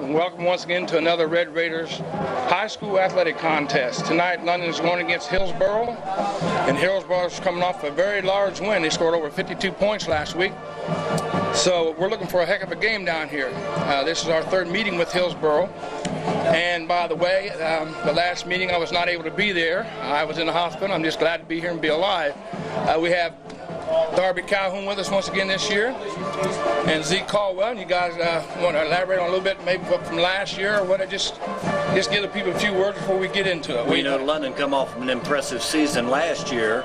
and welcome once again to another Red Raiders high school athletic contest. Tonight, London is going against Hillsboro, and Hillsboro is coming off a very large win. They scored over 52 points last week, so we're looking for a heck of a game down here. This is our third meeting with Hillsboro, and by the way, the last meeting I was not able to be there. I was in the hospital. I'm just glad to be here and be alive. We have Darby Calhoun with us once again this year, and Zeke Caldwell. And you guys want to elaborate on a little bit, maybe from last year, or what? Just give the people a few words before we get into it. Well, you know, London come off an impressive season last year,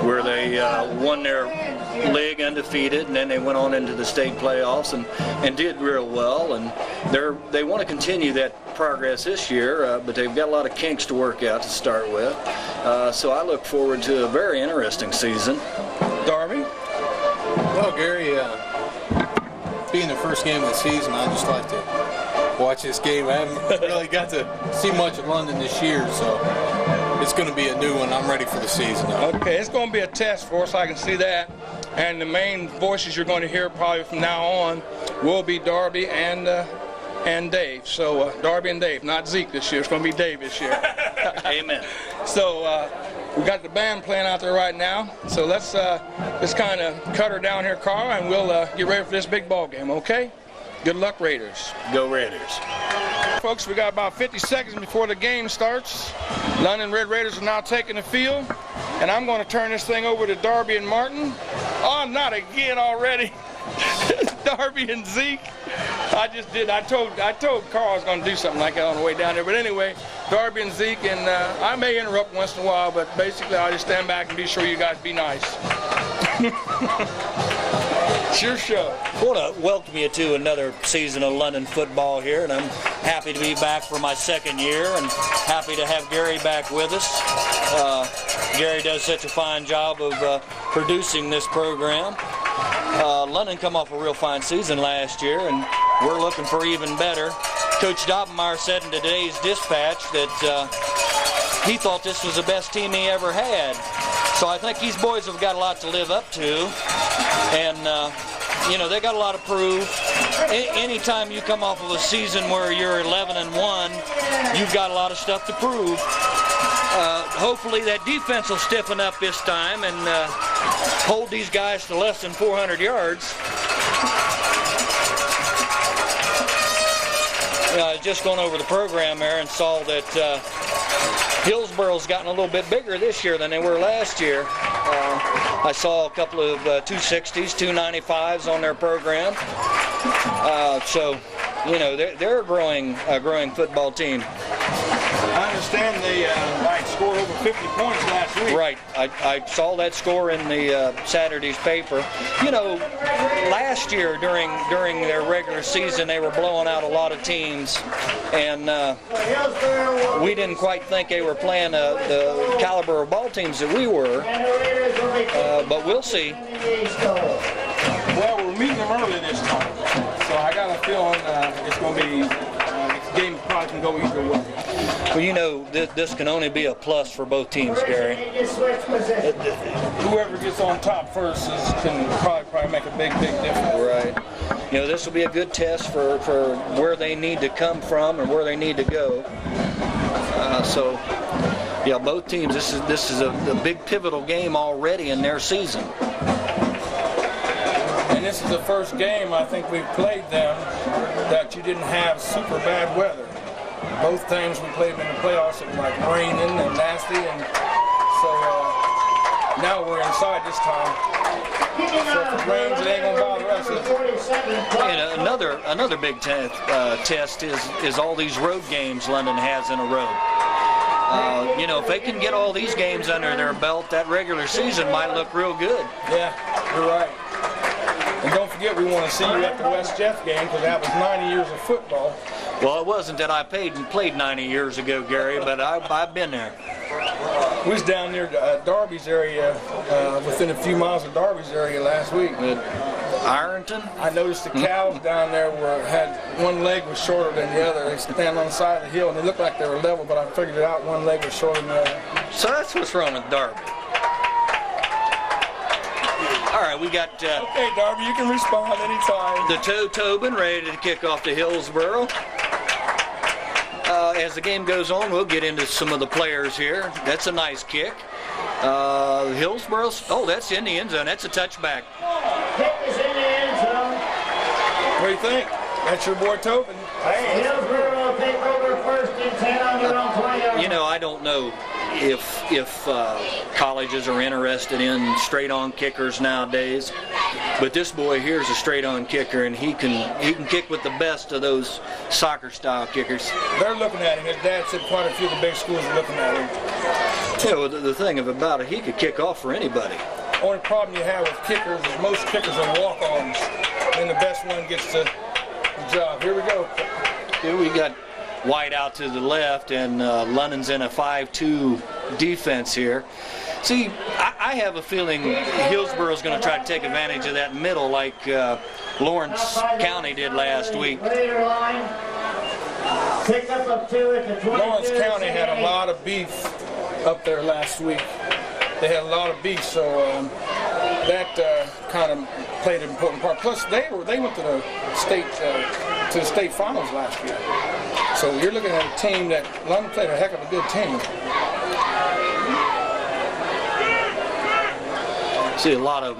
where they won their league undefeated, and then they went on into the state playoffs and did real well. And they want to continue that progress this year, but they've got a lot of kinks to work out to start with. So I look forward to a very interesting season. Darby? Well, Gary, being the first game of the season, I just like to watch this game. I haven't really got to see much of London this year, so it's going to be a new one. I'm ready for the season now. Okay, it's going to be a test for us. I can see that. And the main voices you're going to hear probably from now on will be Darby and Dave. So Darby and Dave, not Zeke this year. It's going to be Dave this year. Amen. So we got the band playing out there right now. So let's kind of cut her down here, Carl, and we'll get ready for this big ball game. Okay? Good luck, Raiders. Go Raiders. Folks, we got about 50 seconds before the game starts. London Red Raiders are now taking the field, and I'm going to turn this thing over to Darby and Martin. Oh, not again already. Darby and Zeke. I just did. I told Carl I was going to do something like that on the way down there. But anyway, Darby and Zeke, and I may interrupt once in a while, but basically I'll just stand back and be sure you guys be nice. It's your show. I want to welcome you to another season of London football here, and I'm happy to be back for my second year, and happy to have Gary back with us. Gary does such a fine job of producing this program. London come off a real fine season last year, and we're looking for even better. Coach Dobbenmeyer said in today's dispatch that he thought this was the best team he ever had. So I think these boys have got a lot to live up to, and you know, they got a lot to prove. Anytime you come off of a season where you're 11-1, you've got a lot of stuff to prove. Hopefully that defense will stiffen up this time and hold these guys to less than 400 yards. I was just going over the program there and saw that Hillsboro's gotten a little bit bigger this year than they were last year. I saw a couple of 260s, 295s on their program. So, you know, they're a growing football team. I understand they scored over 50 points last week. Right. I saw that score in the Saturday's paper. You know, last year during their regular season, they were blowing out a lot of teams, and we didn't quite think they were playing the caliber of ball teams that we were, but we'll see. Well, we're meeting them early this time, so I got a feeling it's going to be the game probably can go either way. Well, you know, this can only be a plus for both teams, Gary. Whoever gets on top first can probably make a big difference. Right. You know, this will be a good test for where they need to come from and where they need to go. So, yeah, both teams. This is a big pivotal game already in their season. And this is the first game I think we've played them that you didn't have super bad weather. Both times we played them in the playoffs, it was like raining and nasty, and so now we're inside this time. So if it rains, it ain't gonna bother us. And another big test is all these road games London has in a row. You know, if they can get all these games under their belt, that regular season might look real good. Yeah, you're right. And don't forget, we want to see you at the West Jeff game, because that was 90 years of football. Well, it wasn't that I played 90 years ago, Gary, but I've been there. We was down near Darby's area, within a few miles of Darby's area last week. Ironton? I noticed the cows down there had one leg was shorter than the other. They stand on the side of the hill, and they looked like they were level, but I figured it out, one leg was shorter than the other. So that's what's wrong with Darby. All right, we got... okay, Darby, you can respond anytime. The Tobin ready to kick off to Hillsboro. As the game goes on, we'll get into some of the players here. That's a nice kick. Hillsboro, oh, that's in the end zone. That's a touchback. Kick is in the end zone. What do you think? That's your boy Tobin. Hillsboro will take over first and 10 on their own 20. You know, I don't know if colleges are interested in straight-on kickers nowadays, but this boy here is a straight-on kicker, and he can kick with the best of those soccer-style kickers. They're looking at him. His dad said quite a few of the big schools are looking at him. You know, the thing about it, he could kick off for anybody. Only problem you have with kickers is most kickers are walk-ons, and the best one gets the job. Here we go. Here we got White out to the left, and London's in a 5-2 defense here. See, I have a feeling Hillsboro's going to try to take advantage of that middle like Lawrence County did last week. Lawrence County had a lot of beef up there last week. They had a lot of beef, so that kind of played an important part. Plus, they went to the state finals last year. So you're looking at a team that London played a heck of a good team. See a lot of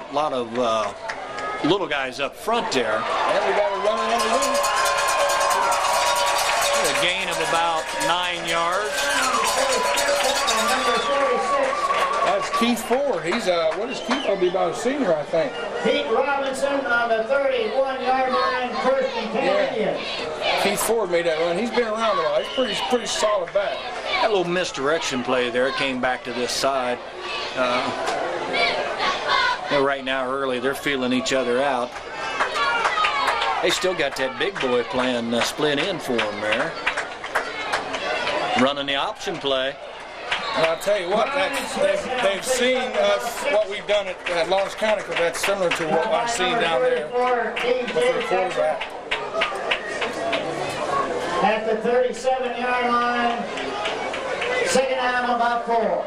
little guys up front there. And we got a runner on the wing. A gain of about 9 yards. That's Keith Ford. He's what is Keith? He'll be about a senior, I think. Pete Robinson on the 31-yard line, first and 10 Indians. Keith Ford made that run. He's been around a while. He's pretty solid back. That little misdirection play there came back to this side. Right now, early, they're feeling each other out. They still got that big boy playing split in for them there. Running the option play. And I'll tell you what, they've seen us, what we've done at Lawrence County, because that's similar to what I've seen down there with their quarterback. At the 37-yard line, second down about 4.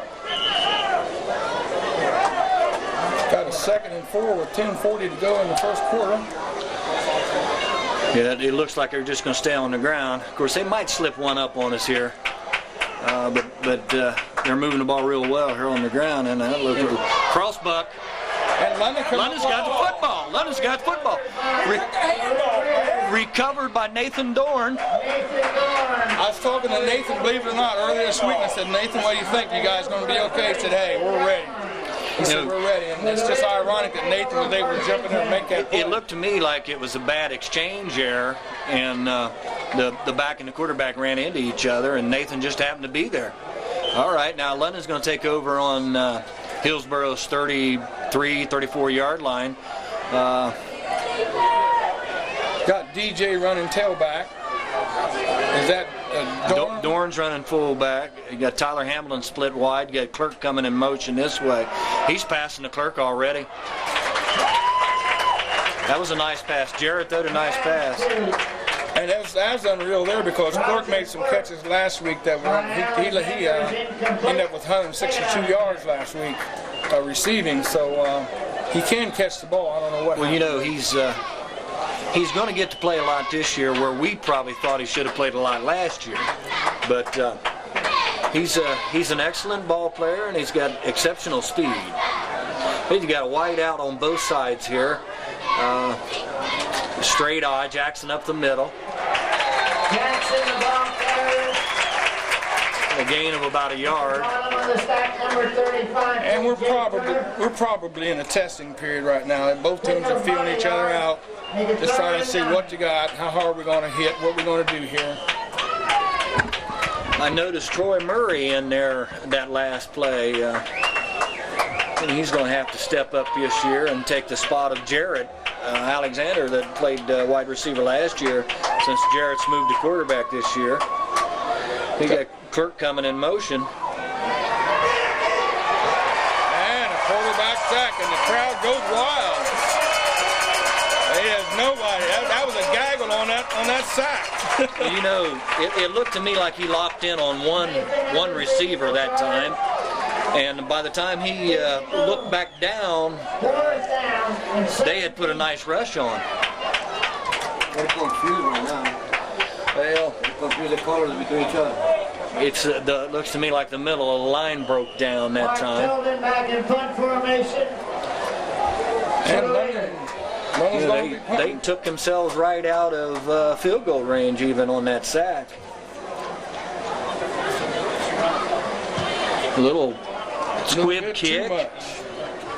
Got a 2nd and 4 with 10:40 to go in the first quarter. Yeah, it looks like they're just going to stay on the ground. Of course, they might slip one up on us here, but they're moving the ball real well here on the ground. And look at the crossbuck. And London's got the football. London's got football. Recovered by Nathan Dorn. I was talking to Nathan, believe it or not, earlier this week. I said, Nathan, what do you think? You guys going to be okay? He said, hey, we're ready. He said, we're ready. And it's just ironic that Nathan was able to jump in there and make that play. It looked to me like it was a bad exchange error, and the back and the quarterback ran into each other, and Nathan just happened to be there. All right, now London's going to take over on Hillsboro's 33, 34-yard line. Got DJ running tailback. Is that Dorn? Dorn's running fullback. You got Tyler Hamilton split wide. You got Clerk coming in motion this way. He's passing the Clerk already. That was a nice pass. Jarrett threw a nice pass. And that was unreal there because Clerk made some catches last week that were he ended up with 162 yards last week receiving. So he can catch the ball. I don't know what. Well, you know, he's going to get to play a lot this year where we probably thought he should have played a lot last year. But he's an excellent ball player, and he's got exceptional speed. He's got a wide out on both sides here. Straight eye, Jackson up the middle. Jackson, the ball carrier. A gain of about a yard. Bottom of the stack, number 35. And we're probably in a testing period right now. Both teams are feeling each other out, just trying to see what you got, how hard we're going to hit, what we're going to do here. I noticed Troy Murray in there that last play. And he's going to have to step up this year and take the spot of Jarrett Alexander that played wide receiver last year, since Jarrett's moved to quarterback this year. He got Clerk coming in motion. And a quarterback sack, and the crowd goes wild. There's nobody. That was a gaggle on that sack. You know, it looked to me like he locked in on one receiver that time. And by the time he looked back down, they had put a nice rush on. Well, Through the colors between each other. it's looks to me like the middle of the line broke down that Mark time. Tilden back in punt formation. And London's going to be They punting. took themselves right out of field goal range even on that sack. A little squib Too kick. much.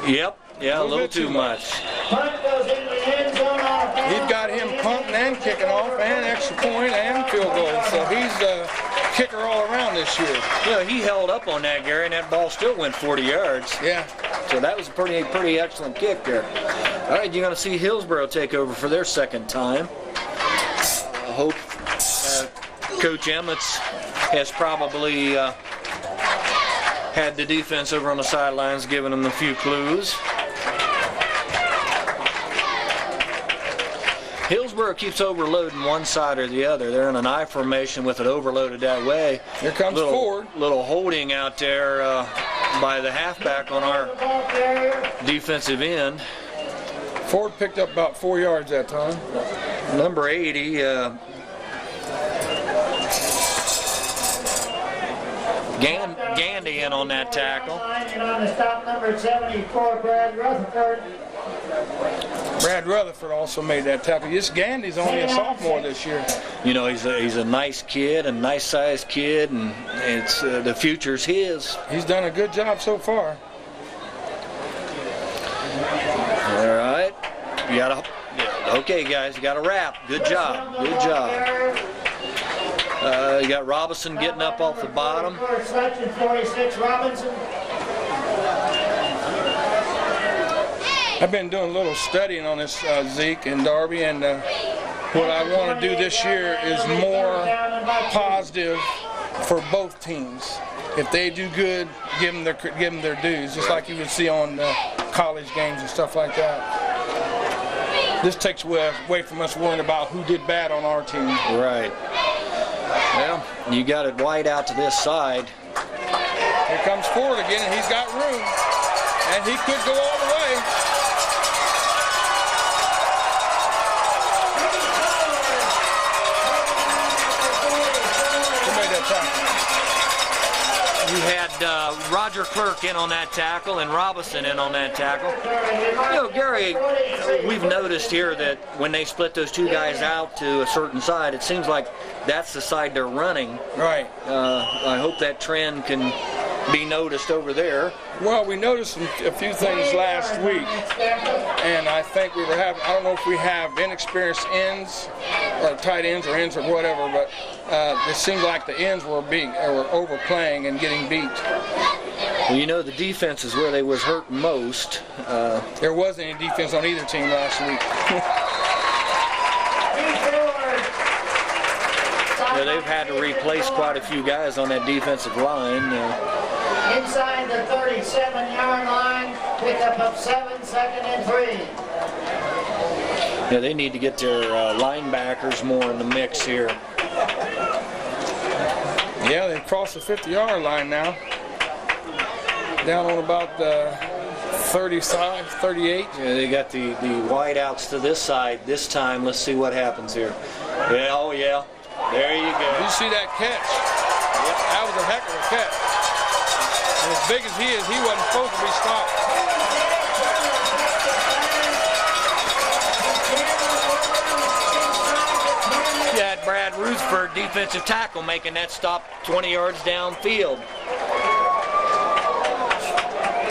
Yep, yeah, a little bit too too much. Punt goes into the end zone on a He's got him punting and kicking off and extra point and field goal. So he's the kicker all around this year. Yeah, he held up on that, Gary, and that ball still went 40 yards. Yeah. So that was a pretty excellent kick there. All right, you're going to see Hillsboro take over for their second time. I hope Coach Emmets has probably had the defense over on the sidelines giving them a few clues. Hillsboro keeps overloading one side or the other. They're in an I formation with it overloaded that way. Here comes Ford. Little holding out there by the halfback on our ball carrier. defensive end. Ford picked up about 4 yards that time. Number 80, Gandy in on that tackle. And on the stop, number 74, Brad Rutherford. Brad Rutherford also made that tackle. This Gandy's only a sophomore this year. You know, he's a nice kid, a nice sized kid, and it's the future's his. He's done a good job so far. All right, you gotta. Okay, guys, you got to wrap. Good job. Good job. You got Robinson getting up off the bottom. Selection 46, Robinson. I've been doing a little studying on this Zeke and Darby, and what I want to do this year is more positive for both teams. If they do good, give them their dues, just like you would see on college games and stuff like that. This takes away from us worrying about who did bad on our team. Right. Well, you got it wide out to this side. Here comes Ford again, and he's got room, and he could go all the way. Who made that tackle? You had Roger Clerk in on that tackle and Robinson in on that tackle. You know, Gary, we've noticed here that when they split those two guys out to a certain side, it seems like that's the side they're running. Right. I hope that trend can be noticed over there. Well, we noticed a few things last week, and I think we were having, I don't know if we have inexperienced ends, or tight ends or ends or whatever, but it seemed like the ends were overplaying and getting beat. Well, you know, the defense is where they was hurt most. There wasn't any defense on either team last week. Yeah, they've had to replace quite a few guys on that defensive line. Inside the 37-yard line, pickup of 7, second and 3. Yeah, they need to get their linebackers more in the mix here. Yeah, they've crossed the 50-yard line now. Down on about the 35, 38. Yeah, they got the wideouts to this side this time. Let's see what happens here. Yeah, oh yeah. There you go. You see that catch? Yep. That was a heck of a catch. And as big as he is, he wasn't supposed to be stopped. You had Brad Rutherford, defensive tackle, making that stop 20 yards downfield.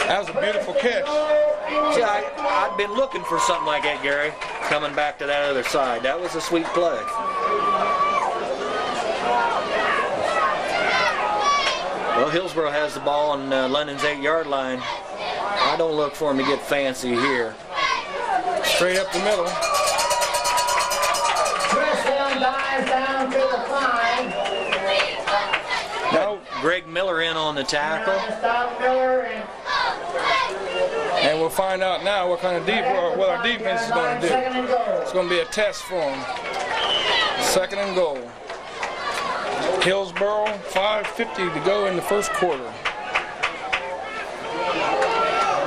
That was a beautiful catch. See, I've been looking for something like that, Gary, coming back to that other side. That was a sweet play. Well, Hillsboro has the ball on London's 8-yard line. I don't look for him to get fancy here. Straight up the middle. Pressdown dives down to the 5. Now, Greg Miller in on the tackle. Stop Miller and we'll find out now what kind of what our defense is going to do. Second and goal. It's going to be a test for them. Second and goal. Hillsboro, 5:50 to go in the first quarter.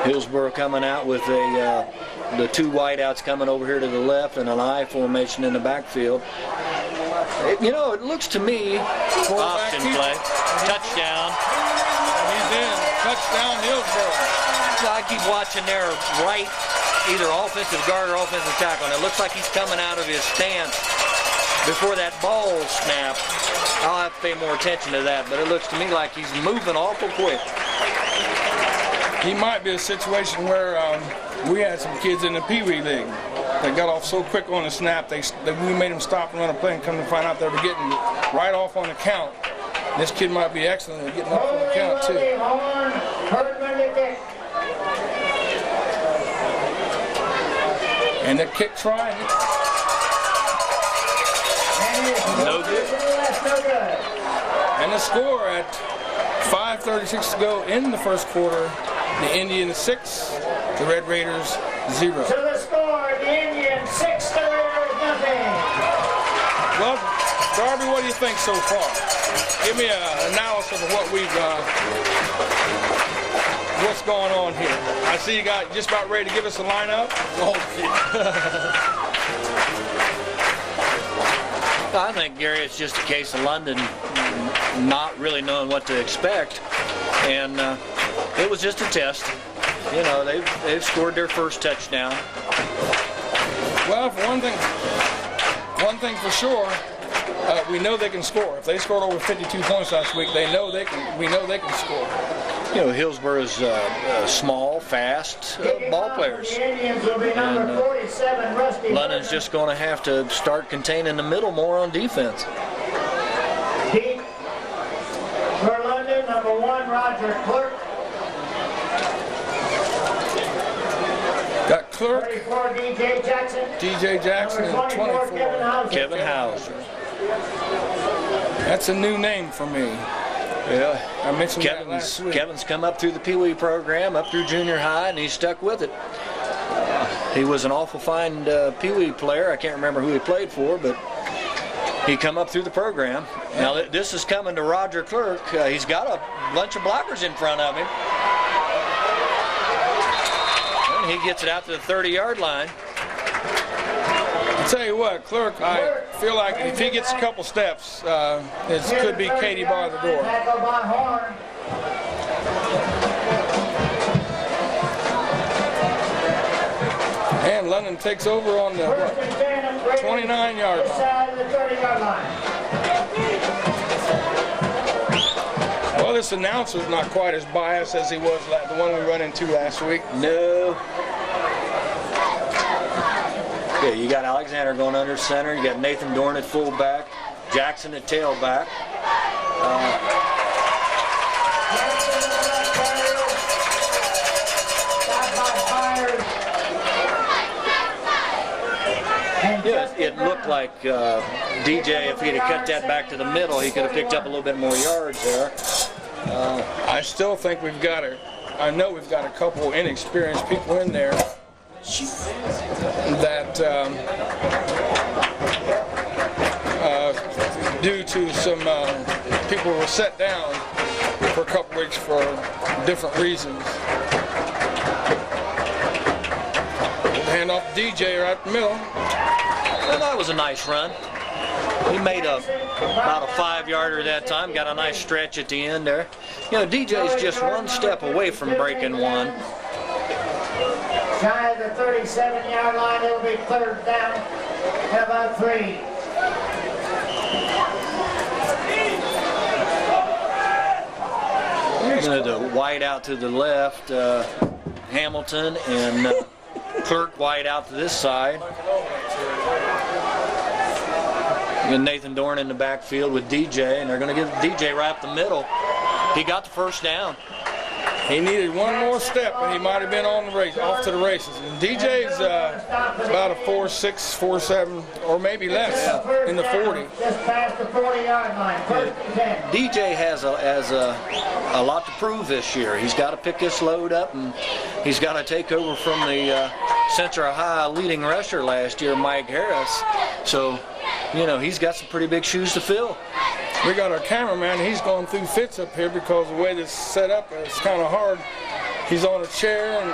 Hillsboro coming out with the two wideouts coming over here to the left and an I formation in the backfield. You know, it looks to me, option play, touchdown. He's in. Touchdown, Hillsboro. So I keep watching their right, either offensive guard or offensive tackle, and it looks like he's coming out of his stance before that ball snap. I'll have to pay more attention to that, but it looks to me like he's moving awful quick. He might be a situation where we had some kids in the Pee Wee League. They got off so quick on the snap, we made them stop and run a play and come to find out they were getting right off on the count. This kid might be excellent at getting off on the count, too. And the kick try. No good. And the score at 5:36 to go in the first quarter. The Indians 6, the Red Raiders 0. So the score, the Indians 6, the Raiders nothing. Well, Darby, what do you think so far? Give me an analysis of what we've what's going on here. I see you got just about ready to give us a lineup. I think, Gary, it's just a case of London not really knowing what to expect, and it was just a test. You know, they've scored their first touchdown. Well, for one thing for sure, we know they can score. If they scored over 52 points last week, we know they can score. You know, Hillsboro's small, fast ball players. Indians will be number 47, Rusty. London's just going to have to start containing the middle more on defense. Deep for London, number 1, Roger Clerk. Got Clerk, 34, DJ Jackson. DJ Jackson, and 24. Kevin Hauser. That's a new name for me. Yeah, I mentioned that last week. Kevin's come up through the Pee Wee program, up through junior high, and he's stuck with it. He was an awful fine Pee Wee player. I can't remember who he played for, but he come up through the program. Now this is coming to Roger Clerk. He's got a bunch of blockers in front of him. And he gets it out to the 30-yard line. I'll tell you what, Clerk, I feel like if he gets a couple steps, it could be Katie bar the door. And London takes over on the 29-yard line. Well, this announcer's not quite as biased as he was the one we run into last week. No. Yeah, you got Alexander going under center. You got Nathan Dorn at fullback, Jackson at tailback. It looked like DJ, if he'd have cut that back to the middle, he could have picked up a little bit more yards there. I still think I know we've got a couple inexperienced people in there that due to some people were set down for a couple weeks for different reasons. Hand off DJ right in the middle. Well, that was a nice run. He made about a 5-yarder that time, got a nice stretch at the end there. You know, DJ's just one step away from breaking one. Shy of the 37-yard line, it'll be cleared down at about 3. The wide out to the left, Hamilton, and Clerk wide out to this side. And Nathan Dorn in the backfield with DJ, and they're going to give DJ right up the middle. He got the first down. He needed one more step, and he might have been on the race, off to the races. And DJ's about a 4'6", 4'7", or maybe less in the 40. Just past the 40-yard line. First and 10. DJ has a lot to prove this year. He's got to pick this load up, and he's got to take over from the Central High leading rusher last year, Mike Harris. So, you know, he's got some pretty big shoes to fill. We got our cameraman, he's going through fits up here because the way this is set up, it's kind of hard. He's on a chair, and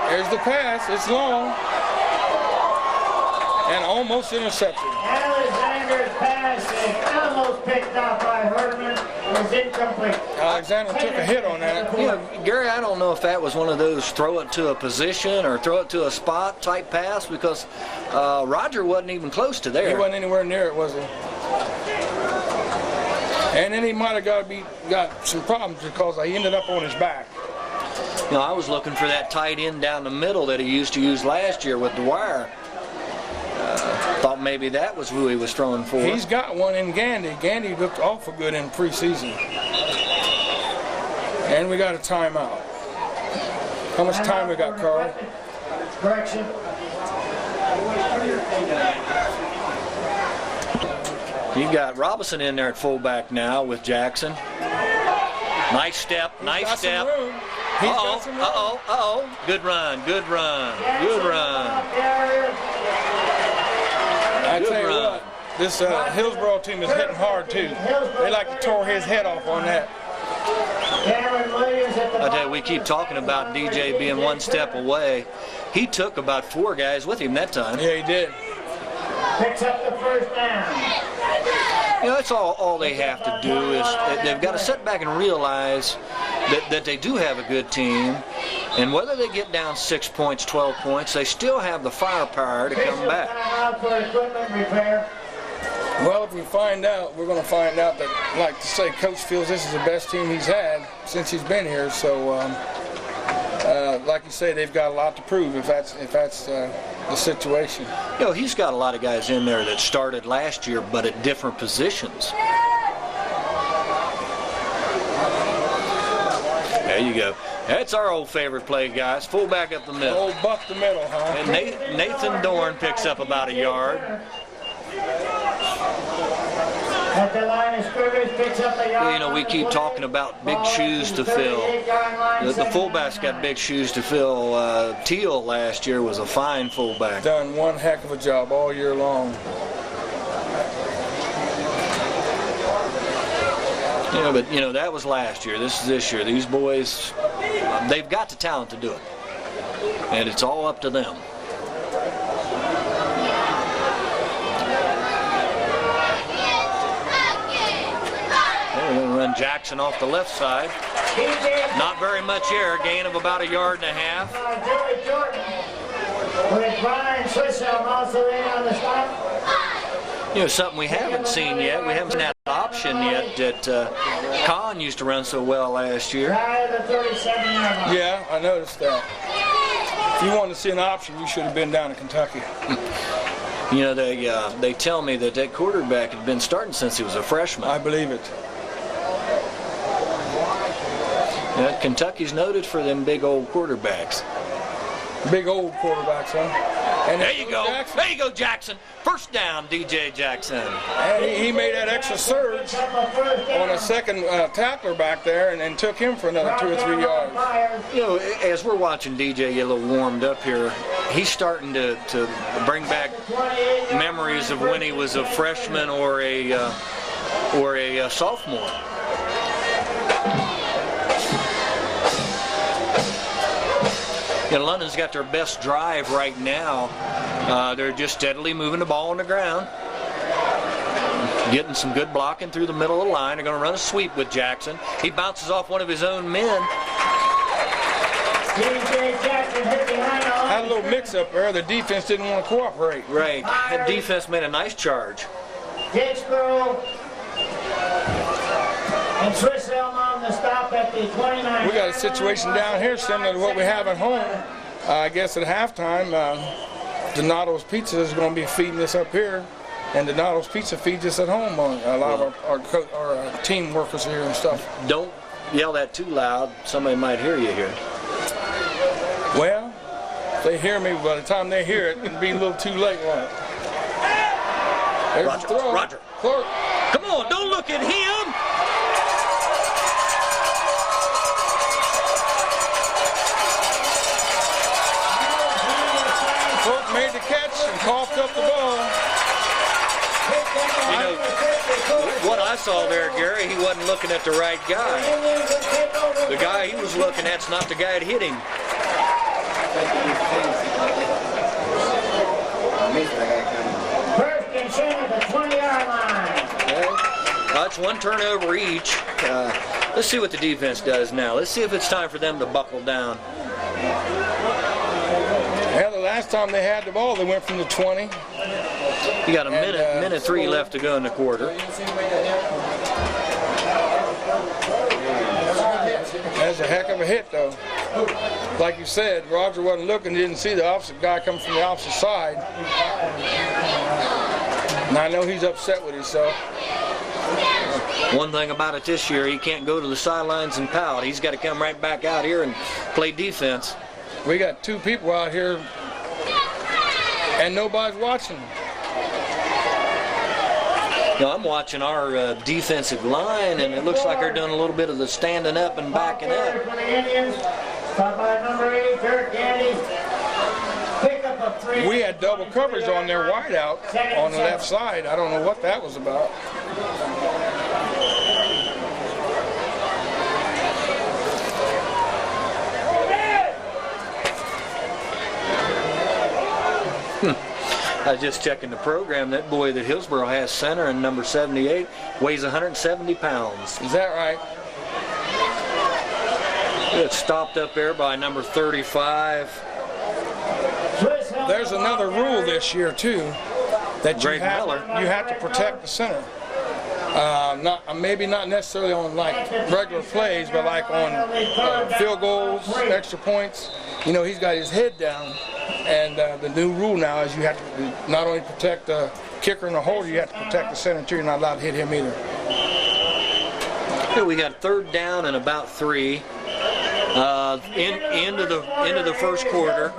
there's the pass. It's long and almost intercepted. Alexander's pass picked off by Herman. Is incomplete. Alexander took a hit on that. You know, Gary, I don't know if that was one of those throw it to a position or throw it to a spot type pass, because Roger wasn't even close to there. He wasn't anywhere near it, was he? And then he might have got some problems because he ended up on his back. You know, I was looking for that tight end down the middle that he used to use last year with Dwyer. Thought maybe that was who he was throwing for. He's got one in Gandy. Gandy looked awful good in preseason. And we got a timeout. How much time we got, Carl? Correction. You've got Robinson in there at fullback now with Jackson. Nice step, nice step. Uh-oh. Good run. I tell you what, this Hillsboro team is hitting hard too. They like to tore his head off on that. I tell you, we keep talking about DJ being one step away. He took about 4 guys with him that time. Yeah, he did. Picks up the first down. You know, that's all they have to do is they've got to sit back and realize that they do have a good team, and whether they get down 6 points, 12 points, they still have the firepower to come back. Well, if we find out, we're going to find out that, like to say, Coach feels this is the best team he's had since he's been here. So, like you say, they've got a lot to prove if that's the situation. You know, he's got a lot of guys in there that started last year, but at different positions. There you go. That's our old favorite play, guys. Fullback up the middle. Old buck the middle, huh? And Nathan Dorn picks up about a yard. At the line of scrimmage, picks up a yard. You know, we keep talking about big shoes to fill. The fullback's got big shoes to fill. Teal last year was a fine fullback. Done one heck of a job all year long. You know, but you know, that was last year. This is this year. These boys, they've got the talent to do it, and it's all up to them. They're going to run Jackson off the left side. Not very much air, gain of about 1.5 yards. Joey Jordan with Brian Swisshelm also in on the stop. You know, something we haven't seen yet. We haven't seen that option yet that Kahn used to run so well last year. Yeah, I noticed that. If you wanted to see an option, you should have been down in Kentucky. You know, they tell me that quarterback had been starting since he was a freshman. I believe it. Yeah, Kentucky's noted for them big old quarterbacks. Big old quarterbacks, huh? And there you go. Jackson. There you go, Jackson. First down, DJ Jackson. And he made that extra surge on a second tackler back there and took him for another 2 or 3 yards. You know, as we're watching DJ get a little warmed up here, he's starting to bring back memories of when he was a freshman or a sophomore. You know, London's got their best drive right now. They're just steadily moving the ball on the ground. Getting some good blocking through the middle of the line. They're going to run a sweep with Jackson. He bounces off one of his own men. Had a little mix-up there. The defense didn't want to cooperate. Right. That defense made a nice charge. Hillsboro and Swisshelm on the stop at the 29. We got a situation down here similar to what we have at home. I guess at halftime, Donato's Pizza is going to be feeding us up here, and Donato's Pizza feeds us at home. A lot of our team workers here and stuff. Don't yell that too loud. Somebody might hear you here. Well, if they hear me, by the time they hear it, it'll be a little too late, won't it? There's Roger, the throw. Roger. Clark. Come on, don't look at him. Clark made the catch and coughed up the ball. You know, what I saw there, Gary, he wasn't looking at the right guy. The guy he was looking at's not the guy that hit him. First and 10 at the 20-yard line. Okay. It's one turnover each. Let's see what the defense does now. Let's see if it's time for them to buckle down. Well, the last time they had the ball, they went from the 20. You got a minute 3 left to go in the quarter. That's a heck of a hit, though. Like you said, Roger wasn't looking, didn't see the opposite guy coming from the opposite side. And I know he's upset with himself. One thing about it this year, he can't go to the sidelines and pout. He's got to come right back out here and play defense. We got 2 people out here, and nobody's watching. You know, I'm watching our defensive line, and it looks like they're doing a little bit of the standing up and backing up. We had double coverage on their wideout on the left side. I don't know what that was about. I was just checking the program. That boy that Hillsboro has center and number 78 weighs 170 pounds. Is that right? It's stopped up there by number 35. There's another rule this year, too, that you have to protect the center. Maybe not necessarily on like regular plays, but like on field goals, extra points. You know, he's got his head down, and the new rule now is you have to not only protect the kicker and the holder, you have to protect the center too. You're not allowed to hit him either. Here we got 3rd down and about 3 into the first quarter.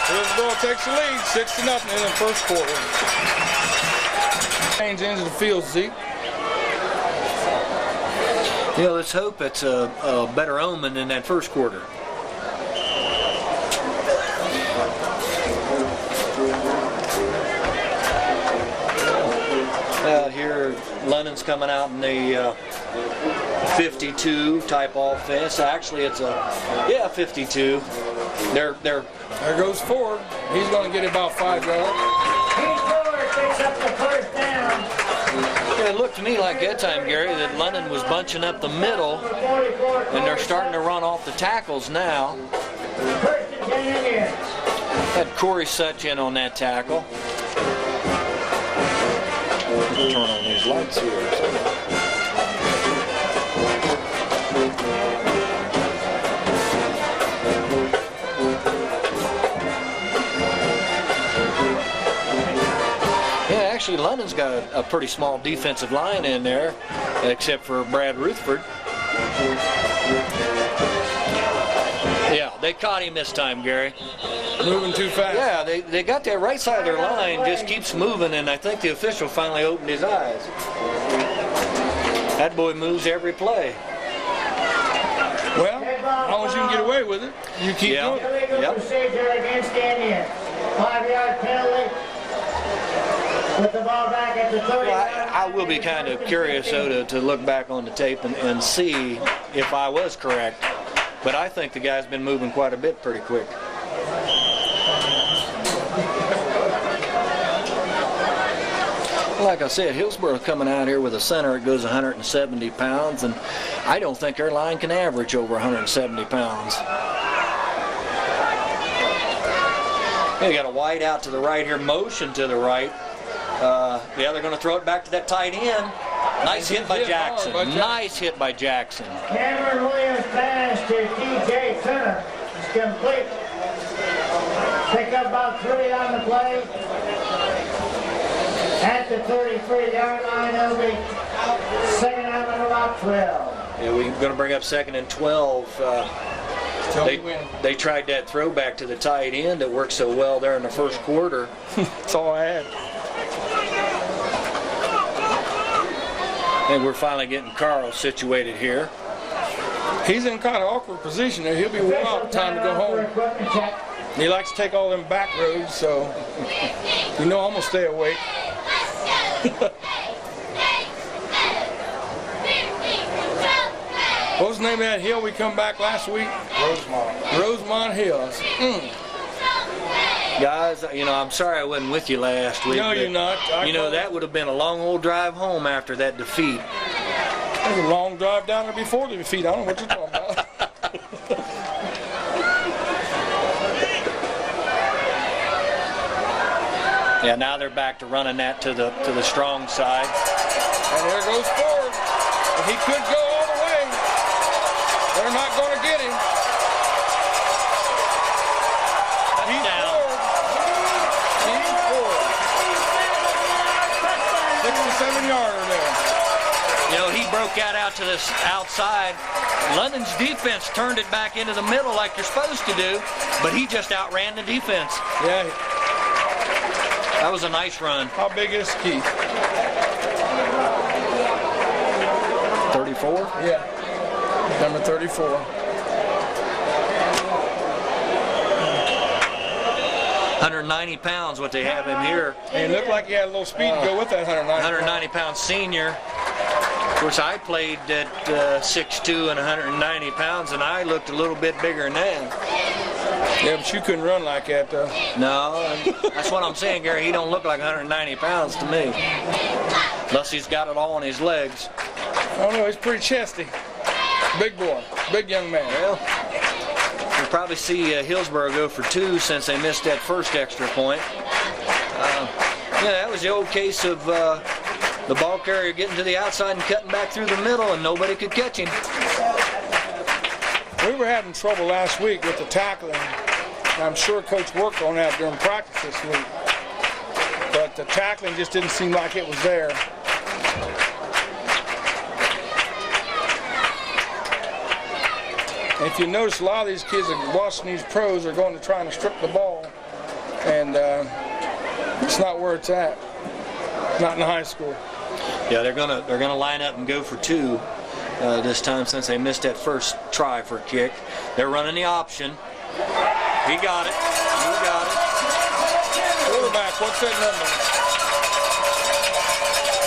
Hillsboro takes the lead, 6-0 in the first quarter. Change into the field, Zeke. You know, let's hope it's a better omen than that first quarter. Out here, London's coming out in the 52 type offense. Actually, it's a 52. There goes Ford. He's going to get about 5 yards. Picks up the first down. Yeah, it looked to me like that time, Gary, that London was bunching up the middle, and they're starting to run off the tackles now. First and 10 Indians. Had Corey Such in on that tackle. Turn on these lights here. Actually, London's got a pretty small defensive line in there, except for Brad Rutherford. Yeah, they caught him this time, Gary. Moving too fast. Yeah, they got that right side of their line, just keeps moving, and I think the official finally opened his eyes. That boy moves every play. Well, as long as you can get away with it, you keep doing it. Illegal procedure against the Indians. 5-yard penalty. With the ball back at the 30. Well, I will be kind of curious, though, to look back on the tape and see if I was correct. But I think the guy's been moving quite a bit pretty quick. Like I said, Hillsboro coming out here with a center that goes 170 pounds, and I don't think their line can average over 170 pounds. They got a wide out to the right here, motion to the right. Yeah, they're going to throw it back to that tight end. Nice hit by Jackson. Nice hit by Jackson. Cameron Williams pass to DJ Turner. It's complete. Pick up about 3 on the play. At the 33-yard line, it'll be 2nd out and about 12. Yeah, we're going to bring up 2nd and 12. They tried that throwback to the tight end that worked so well there in the first quarter. That's all I had. And we're finally getting Carl situated here. He's in kind of awkward position there. He'll be worn out, time to go home. He likes to take all them back roads, so you know I'm going to stay awake. What was the name of that hill we come back last week? Rosemont. Rosemont Hills. Guys, you know, I'm sorry I wasn't with you last week. No, you're not. You know, that would have been a long old drive home after that defeat. It was a long drive down there before the defeat. I don't know what you're talking about. Yeah, now they're back to running that to the strong side. And there goes Ford. He could go all the way. They're not going to get him. He's Ford. He's Ford. 67-yarder there. You know, he broke out to this outside. London's defense turned it back into the middle like you're supposed to do, but he just outran the defense. Yeah. That was a nice run. How big is Keith? 34? Yeah. Number 34. 190 pounds, what they have him here. And it looked like he had a little speed to go with that 190 pound senior. Of course, I played at 6'2" and 190 pounds, and I looked a little bit bigger than that. Yeah, but you couldn't run like that, though. No, that's what I'm saying, Gary. He don't look like 190 pounds to me. Unless he's got it all on his legs. I don't know, he's pretty chesty. Big boy, big young man. Well, we'll probably see Hillsboro go for 2 since they missed that first extra point. Yeah, that was the old case of the ball carrier getting to the outside and cutting back through the middle, and nobody could catch him. We were having trouble last week with the tackling. I'm sure Coach worked on that during practice this week. But the tackling just didn't seem like it was there. And if you notice, a lot of these kids that are watching these pros are going to try and strip the ball. And it's not where it's at. Not in high school. Yeah, they're gonna line up and go for 2 this time since they missed that first try for a kick. They're running the option. He got it. He got it. Quarterback, what's that number?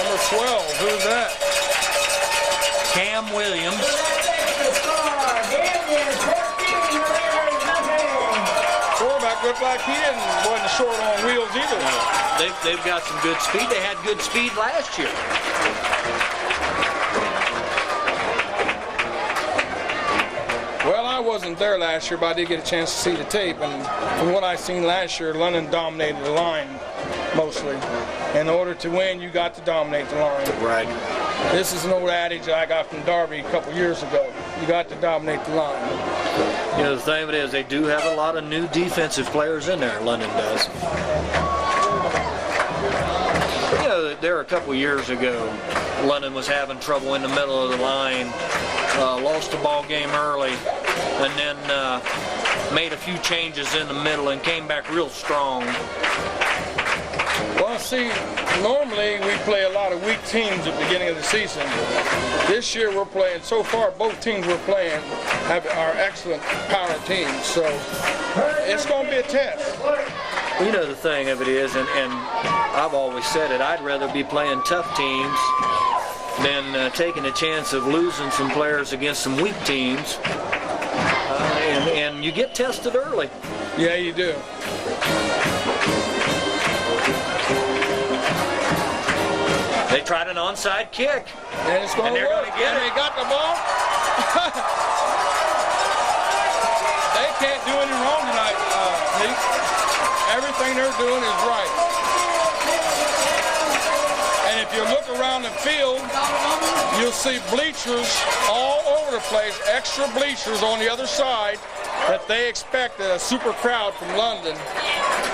Number 12. Who's that? Cam Williams. Quarterback looked like he wasn't short on wheels either. They've got some good speed. They had good speed last year. Well, I wasn't there last year, but I did get a chance to see the tape. And from what I seen last year, London dominated the line mostly. In order to win, you got to dominate the line. Right. This is an old adage I got from Darby a couple years ago. You got to dominate the line. You know, the thing of it is, they do have a lot of new defensive players in there, London does. You know, there a couple years ago, London was having trouble in the middle of the line, lost the ball game early, and then made a few changes in the middle and came back real strong. Well, see, normally we play a lot of weak teams at the beginning of the season. This year we're playing, so far both teams we're playing are excellent power teams, so it's going to be a test. You know, the thing of it is, and I've always said it, I'd rather be playing tough teams than taking a chance of losing some players against some weak teams. And you get tested early. Yeah, you do. They tried an onside kick. And it's going to work. Get and they got the ball. They can't do any wrong tonight, Pete. Everything they're doing is right. And if you look around the field, you'll see bleachers all over the place, extra bleachers on the other side that they expect a super crowd from London.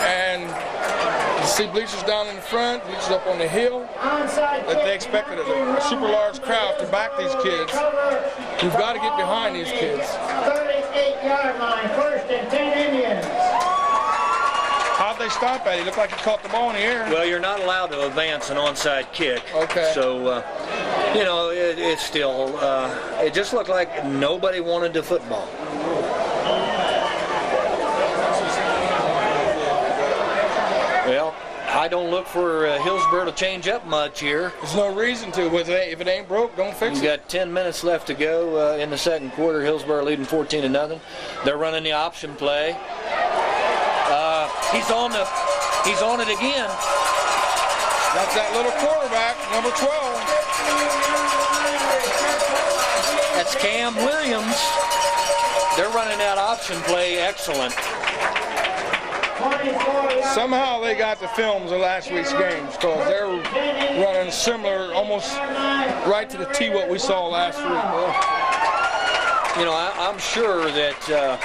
And you see bleachers down in the front, bleachers up on the hill, that they expected a super large crowd to back these kids. You've got to get behind these kids. 38-yard line, 1st and 10 Indians. How'd they stop at? He looked like he caught the ball in the air. Well, you're not allowed to advance an onside kick. Okay. So, you know, it's still, it just looked like nobody wanted the football. Well, I don't look for Hillsboro to change up much here. There's no reason to. If it ain't broke, don't fix We've it. got 10 minutes left to go in the second quarter. Hillsboro leading 14-0. They're running the option play. He's on it again. That's that little quarterback, number 12. That's Cam Williams. They're running that option play excellent. Somehow they got the films of last week's games because they're running similar, almost right to the T what we saw last week. You know, I'm sure that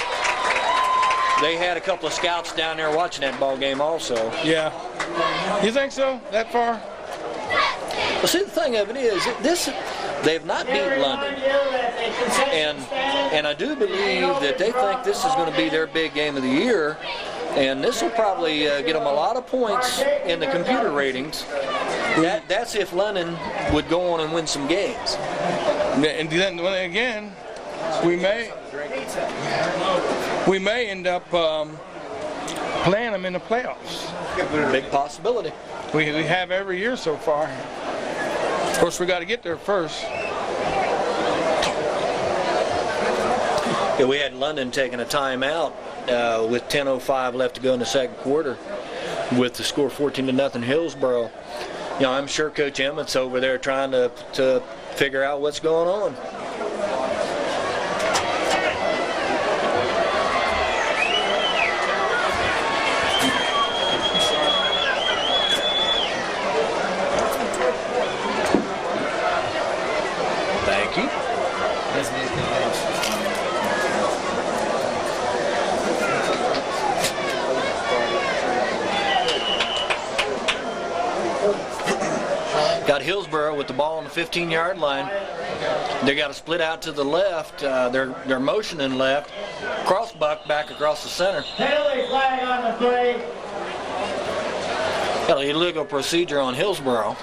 they had a couple of scouts down there watching that ball game also. Yeah. You think so? That far? Well, see, the thing of it is, they've not beat London, and I do believe that they think this is going to be their big game of the year, and this will probably get them a lot of points in the computer ratings. That's if London would go on and win some games. And then again, we may end up playing them in the playoffs. Big possibility. We have every year so far. Of course, we got to get there first. Yeah, we had London taking a timeout with 10:05 left to go in the second quarter, with the score 14-0 Hillsboro. You know, I'm sure Coach Emmett's over there trying to figure out what's going on. Thank you. Got Hillsboro with the ball on the 15-yard line. They got to split out to the left. They're motioning left. Crossbuck back across the center. Penalty flag on the play. Got an illegal procedure on Hillsboro.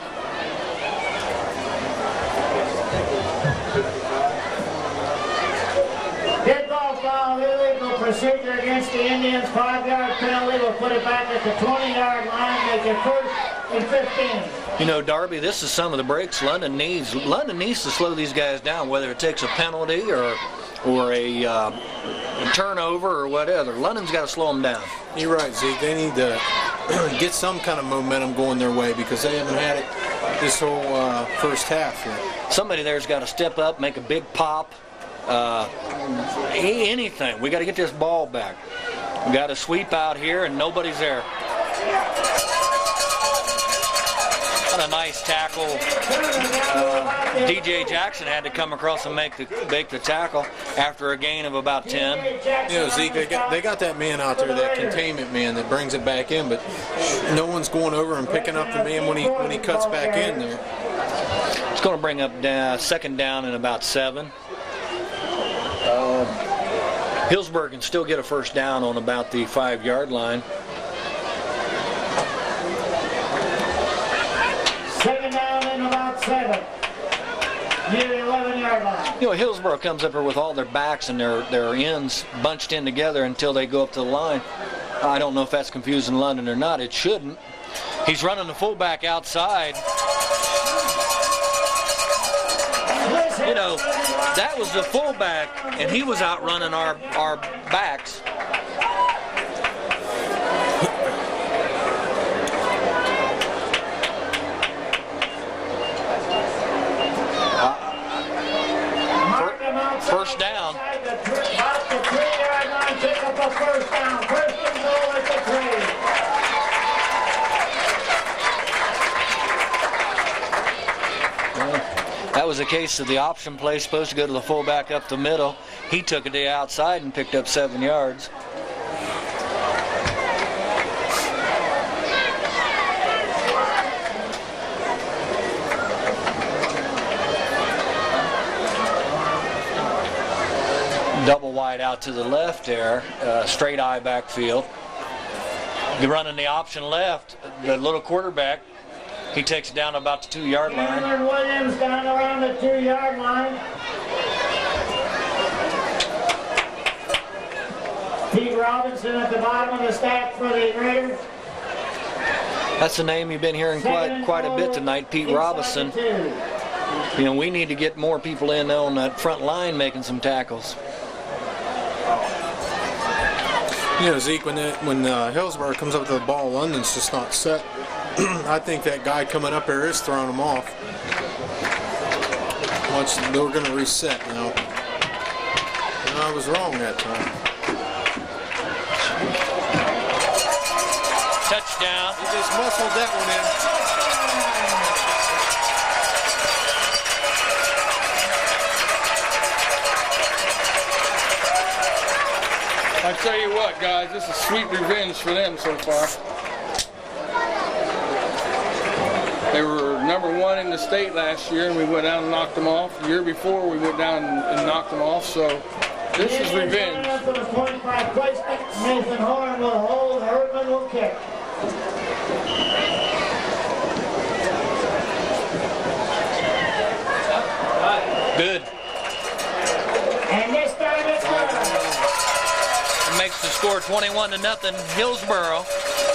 Dead ball foul, illegal procedure against the Indians. 5-yard penalty. We'll put it back at the 20-yard line. Make it 1st and 15. You know, Darby, this is some of the breaks London needs. London needs to slow these guys down, whether it takes a penalty or a turnover or whatever. London's got to slow them down. You're right, Zeke. They need to get some kind of momentum going their way because they haven't had it this whole first half here. Somebody there's got to step up, make a big pop, anything. We got to get this ball back. We got to sweep out here, and nobody's there. What a nice tackle. DJ Jackson had to come across and make the tackle after a gain of about 10. You know, Zeke, they got that man out there, that containment man that brings it back in, but no one's going over and picking up the man when he cuts back in there. It's going to bring up second down and about 7. Hillsboro can still get a first down on about the 5-yard line. Second down and about 7. Near the 11-yard line. You know, Hillsboro comes up here with all their backs and their ends bunched in together until they go up to the line. I don't know if that's confusing London or not. It shouldn't. He's running the fullback outside. You know, that was the fullback, and he was outrunning our backs. First down. About the 3-yard line, pick up a first down. First and goal at the 3. That was a case of the option play supposed to go to the fullback up the middle. He took it to the outside and picked up 7 yards. Double wide out to the left there, straight eye backfield. You're running the option left, the little quarterback. He takes it down about the 2-yard line. Cameron Williams down around the 2-yard line. Pete Robinson at the bottom of the stack for the Raiders. That's the name you've been hearing quite a bit tonight, Pete Robinson. You know, we need to get more people in on that front line making some tackles. You know, Zeke, when Hillsboro comes up to the ball, London's just not set. I think that guy coming up there is throwing them off. Once they're going to reset, you know. And I was wrong that time. Touchdown. He just muscled that one in. I tell you what, guys, this is sweet revenge for them so far. They were #1 in the state last year, and we went down and knocked them off. The year before, we went down and knocked them off. So this is revenge. For the point by placement, Nathan Horn will hold. Herdman will kick. Good. And this time it's good. Makes the score 21-0 Hillsboro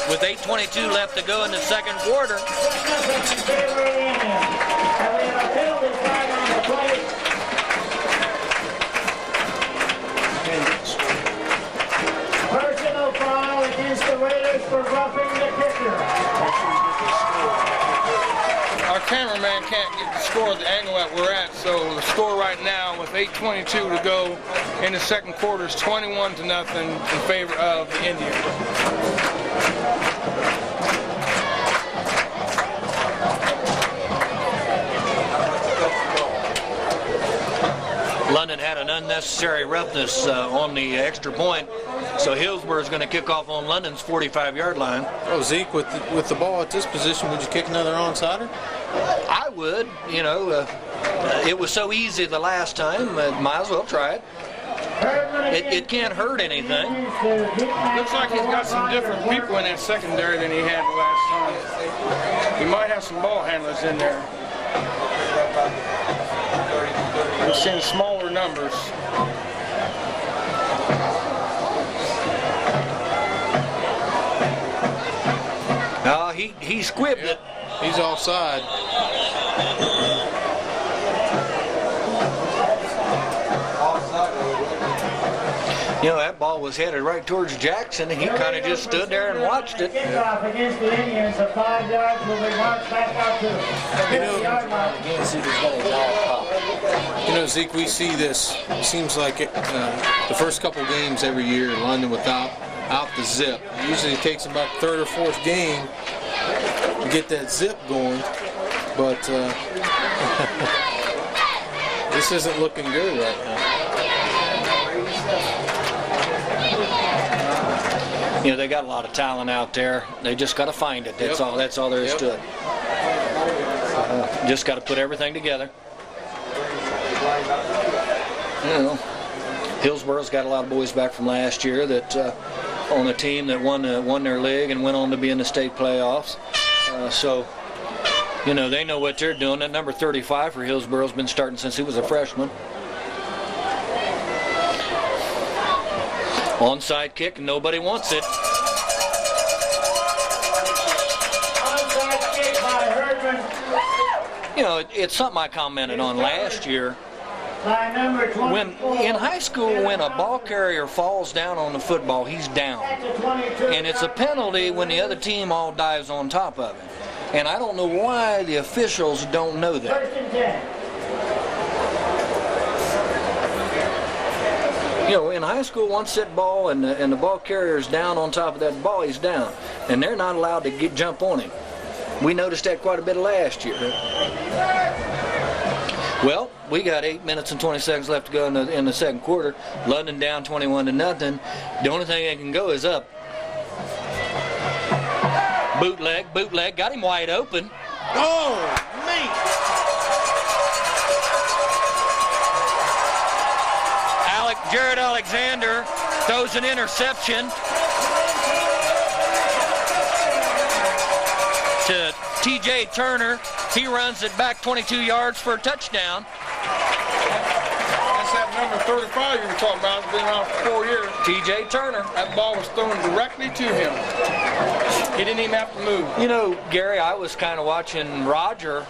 with 8:22 left to go in the second quarter. In favor of the Indians. And we have a penalty flag on the plate. Personal foul against the Raiders for roughing the kicker. Our cameraman can't get the score at the angle that we're at, so the score right now with 8:22 to go in the second quarter is 21-0 in favor of the Indians. London had an unnecessary roughness on the extra point, so Hillsboro is going to kick off on London's 45-yard line. Oh, Zeke, with the ball at this position, would you kick another onside? I would, you know. It was so easy the last time, might as well try it. It can't hurt anything. Looks like he's got some different people in that secondary than he had the last time. He might have some ball handlers in there. I'm seeing smaller numbers. He squibbed it. He's offside. You know, that ball was headed right towards Jackson, and he kind of just stood there and watched it. Kickoff against the Indians of 5 yards will be marked back out to the 50-yard line. You know, Zeke, we see this. It seems like the first couple games every year in London without the zip. Usually it takes about the third or fourth game to get that zip going, but this isn't looking good right now. You know, they got a lot of talent out there. They just got to find it. That's all. That's all there is to it. Just got to put everything together. You know, Hillsboro's got a lot of boys back from last year that on a team that won their league and went on to be in the state playoffs. So, you know, they know what they're doing. That number 35 for Hillsboro's been starting since he was a freshman. Onside kick, and nobody wants it. Onside kick by Herdman. You know, it's something I commented on last year. By number 24. When in high school, when a ball carrier falls down on the football, he's down. And it's a penalty when the other team all dives on top of him. And I don't know why the officials don't know that. First and 10. You know, in high school, once that ball and the ball carrier's down on top of that ball, he's down. And they're not allowed to jump on him. We noticed that quite a bit last year. Well, we got 8 minutes and 20 seconds left to go in the second quarter. London down 21-0. The only thing they can go is up. Bootleg, got him wide open. Oh, man! Jared Alexander throws an interception to TJ Turner. He runs it back 22 yards for a touchdown. That's that number 35 you were talking about. It's been around for 4 years. TJ Turner. That ball was thrown directly to him. He didn't even have to move. You know, Gary, I was kind of watching Roger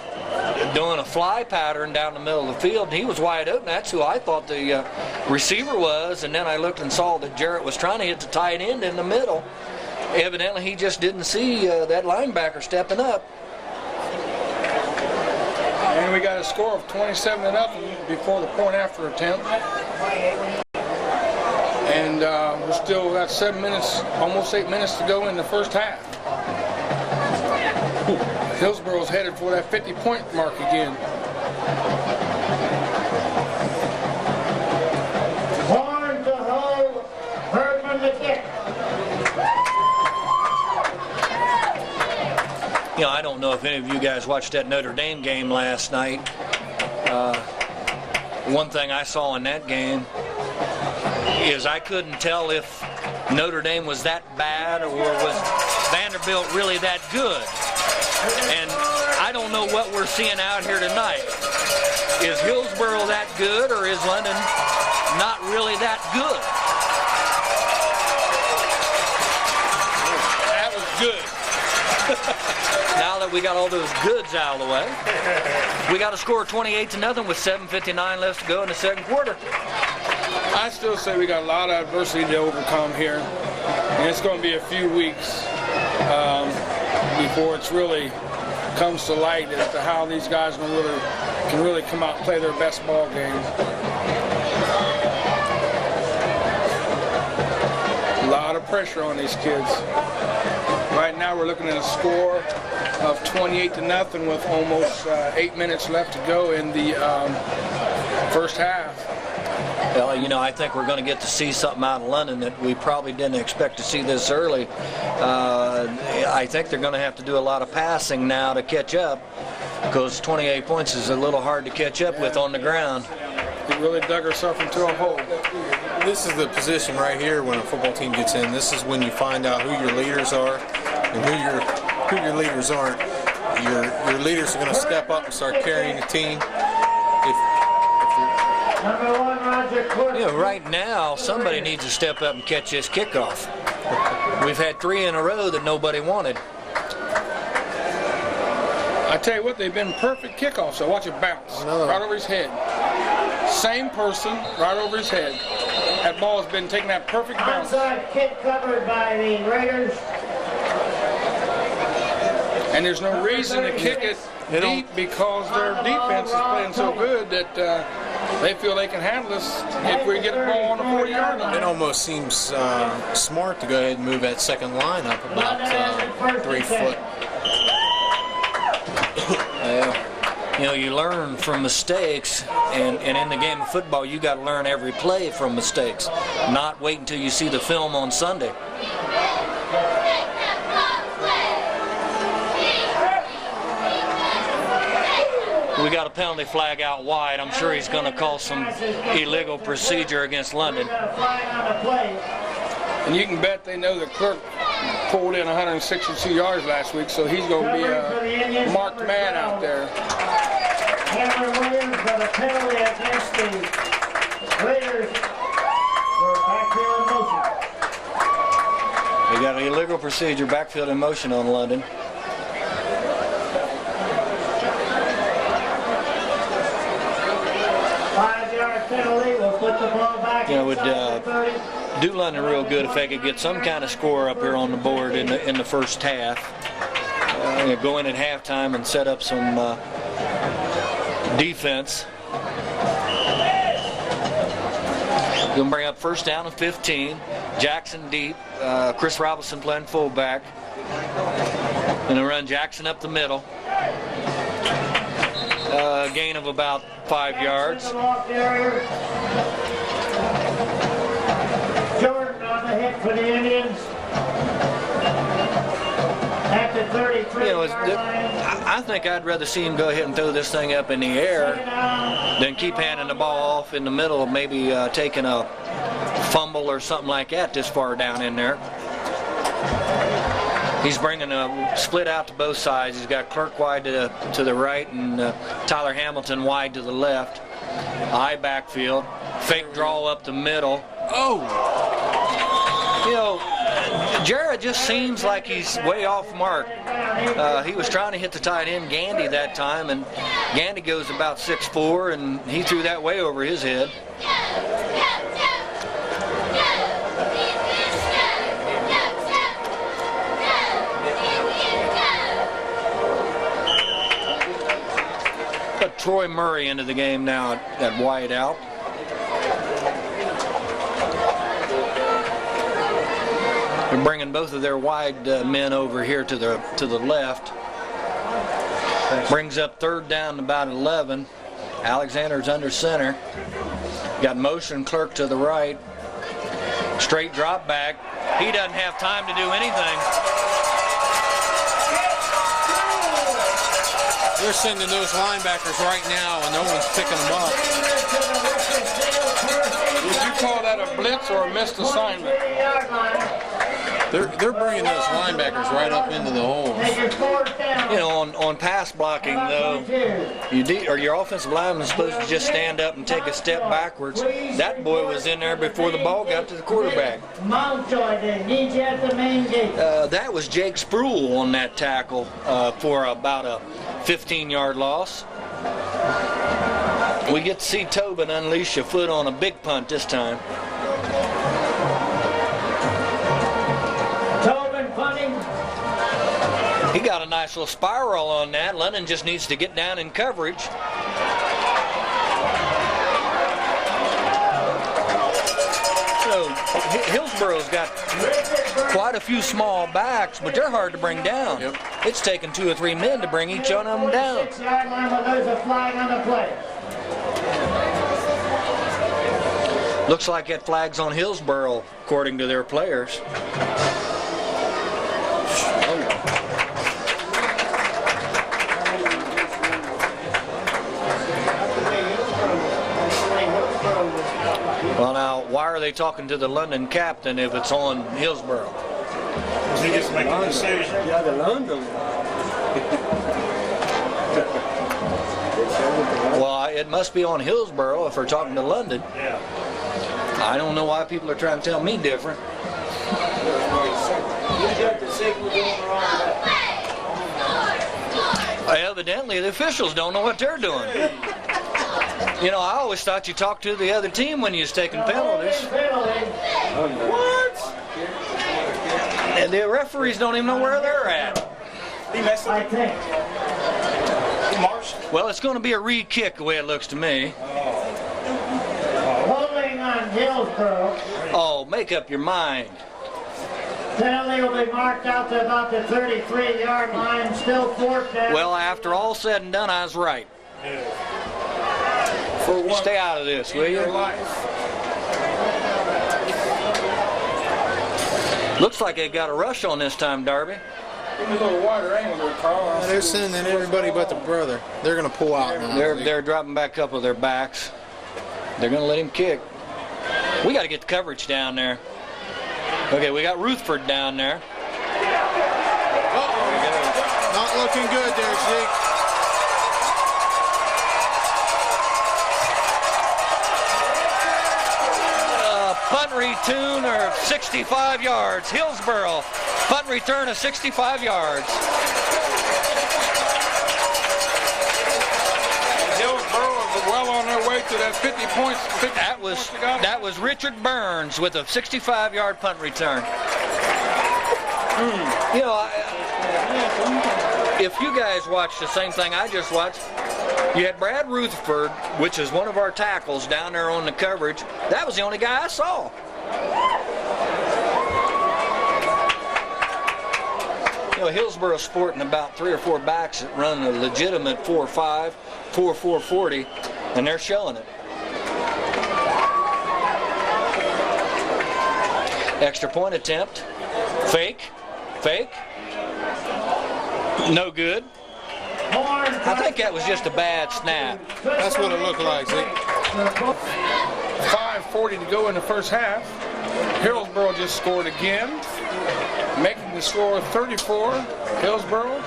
doing a fly pattern down the middle of the field, and he was wide open. That's who I thought the receiver was, and then I looked and saw that Jarrett was trying to hit the tight end in the middle. Evidently, he just didn't see that linebacker stepping up. And we got a score of 27-0 before the point after attempt. And we're still got 7 minutes, almost 8 minutes to go in the first half. Hillsboro's headed for that 50-point mark again. Horn to hold, Herdman to kick. You know, I don't know if any of you guys watched that Notre Dame game last night. One thing I saw in that game is I couldn't tell if Notre Dame was that bad or was Vanderbilt really that good. And I don't know what we're seeing out here tonight. Is Hillsboro that good, or is London not really that good? That was good. Now that we got all those goods out of the way, we got a score of 28-0 with 7:59 left to go in the second quarter. I still say we got a lot of adversity to overcome here, and it's going to be a few weeks before it's really comes to light as to how these guys can really come out and play their best ball game. A lot of pressure on these kids. Right now we're looking at a score of 28-0 with almost 8 minutes left to go in the first half. Well, you know, I think we're going to get to see something out of London that we probably didn't expect to see this early. I think they're going to have to do a lot of passing now to catch up, because 28 points is a little hard to catch up with on the ground. They really dug herself into a hole. This is the position right here when a football team gets in. This is when you find out who your leaders are and who your leaders aren't. Your leaders are going to step up and start carrying the team. Number 1, Roger Court. You know, right now, somebody needs to step up and catch this kickoff. We've had 3 in a row that nobody wanted. I tell you what, they've been perfect kickoffs. So watch it bounce right over his head. Same person, right over his head. That ball has been taking that perfect bounce. Onside kick covered by the Raiders. And there's no reason to kick it deep because their defense is playing so good that they feel they can handle us if we get the ball on the 40-yard line. It almost seems smart to go ahead and move that second line up about 3 foot. You know, you learn from mistakes, and in the game of football, you got to learn every play from mistakes, not wait until you see the film on Sunday. We got a penalty flag out wide. I'm sure he's going to call some illegal procedure against London. And you can bet they know the clerk pulled in 162 yards last week, so he's going to be a marked man out there. Cameron Williams got a penalty against the Raiders for backfield in motion. We got an illegal procedure, backfield in motion on London. You know, it would do London real good if they could get some kind of score up here on the board in the first half. Go in at halftime and set up some defense. Gonna bring up first down and 15. Jackson deep. Chris Robinson playing fullback. Gonna run Jackson up the middle. Gain of about 5 yards. Jordan on the hit for the Indians. At the 33-yard line. I think I'd rather see him go ahead and throw this thing up in the air than keep handing the ball off in the middle, maybe taking a fumble or something like that this far down in there. He's bringing a split out to both sides. He's got Clerk wide to the right and Tyler Hamilton wide to the left. High backfield. Fake draw up the middle. Oh! You know, Jared just seems like he's way off mark. He was trying to hit the tight end, Gandy, that time, and Gandy goes about 6'4", and he threw that way over his head. Put Troy Murray into the game now at wide out. They're bringing both of their wide men over here to the left. Brings up 3rd down about 11. Alexander's under center. Got motion clerk to the right. Straight drop back. He doesn't have time to do anything. They're sending those linebackers right now, and no one's picking them up. Would you call that a blitz or a missed assignment? They're bringing those linebackers right up into the holes. You know, on pass blocking though, your offensive lineman is supposed to just stand up and take a step backwards. That boy was in there before the ball got to the quarterback. That was Jake Spruill on that tackle for about a 15-yard loss. We get to see Tobin unleash a foot on a big punt this time. He got a nice little spiral on that. London just needs to get down in coverage. So Hillsboro's got quite a few small backs, but they're hard to bring down. Yep. It's taken 2 or 3 men to bring each one of them down. Looks like that flag's on Hillsboro, according to their players. Well, now, why are they talking to the London captain if it's on Hillsboro? He just making a decision. Yeah, the London. Well, it must be on Hillsboro if we're talking to London. Yeah. I don't know why people are trying to tell me different. You got the signal going wrong. Evidently, the officials don't know what they're doing. You know, I always thought you talked to the other team when you was taking penalties. What? And the referees don't even know where they're at. He messed up. He marched. Well, it's going to be a re-kick the way it looks to me. Holding on Hillsboro. Oh, make up your mind. Penalty will be marked out to about the 33-yard line. Still 4th down. Well, after all said and done, I was right. For one, Stay out of this, will in your you? life. Looks like they got a rush on this time, Darby. Give me a little wider angle there, Carl. They're sending everybody but the brother. They're going to pull out now. They're dropping back up with their backs. They're going to let him kick. We got to get the coverage down there. Okay, we got Rutherford down there. Uh-oh. Not looking good there, Zeke. Punt return of 65 yards. Hillsboro, punt return of 65 yards. Hillsboro is well on their way to that 50 points. That was Richard Burns with a 65-yard punt return. You know, if you guys watched the same thing I just watched, you had Brad Rutherford, which is one of our tackles, down there on the coverage. That was the only guy I saw. You know, Hillsboro's sporting about 3 or 4 backs that run a legitimate 4.5, 4.40, and they're showing it. Extra point attempt. Fake. No good. I think that was just a bad snap. That's what it looked like, Zeke. 5:40 to go in the first half. Hillsboro just scored again, making the score 34, Hillsboro,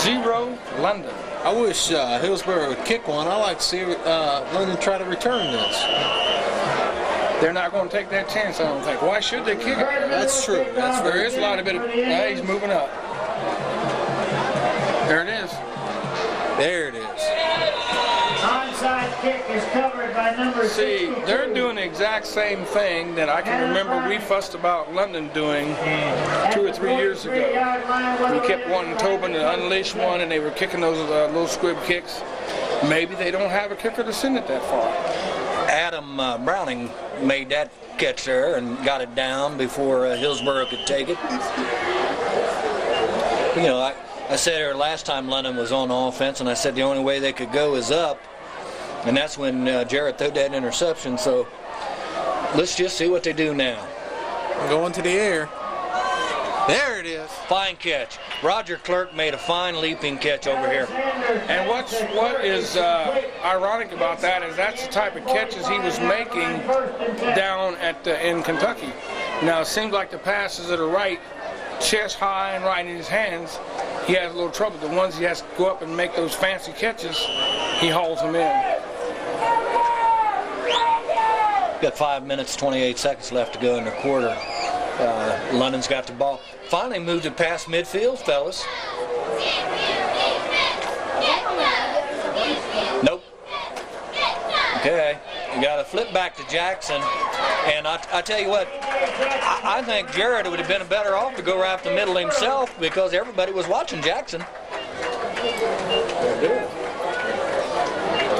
0, London. I wish Hillsboro would kick one. I like to see London try to return this. They're not going to take that chance, I don't think. Why should they kick it? That's true. There is a lot of bit of. He's moving up. There it is. There it is. Onside kick is covered by number 62. See, they're doing the exact same thing that I can remember we fussed about London doing 2 or 3 years ago. We kept wanting Tobin to unleash one, and they were kicking those little squib kicks. Maybe they don't have a kicker to send it that far. Adam Browning made that catch there and got it down before Hillsboro could take it. You know, I said here last time London was on offense, and I said the only way they could go is up, and that's when Jarrett threw that interception. So let's just see what they do now. Going to the air. There it is. Fine catch. Roger Clerk made a fine leaping catch over here. And what is ironic about that is that's the type of catches he was making down in Kentucky. Now it seems like the passes that are right, chest high and right in his hands, he has a little trouble. The ones he has to go up and make those fancy catches, he hauls them in. Got 5 minutes, 28 seconds left to go in the quarter. London's got the ball. Finally moved it past midfield, fellas. Nope. Okay, you got to flip back to Jackson. And I tell you what, I think Jared would have been better off to go right up the middle himself because everybody was watching Jackson.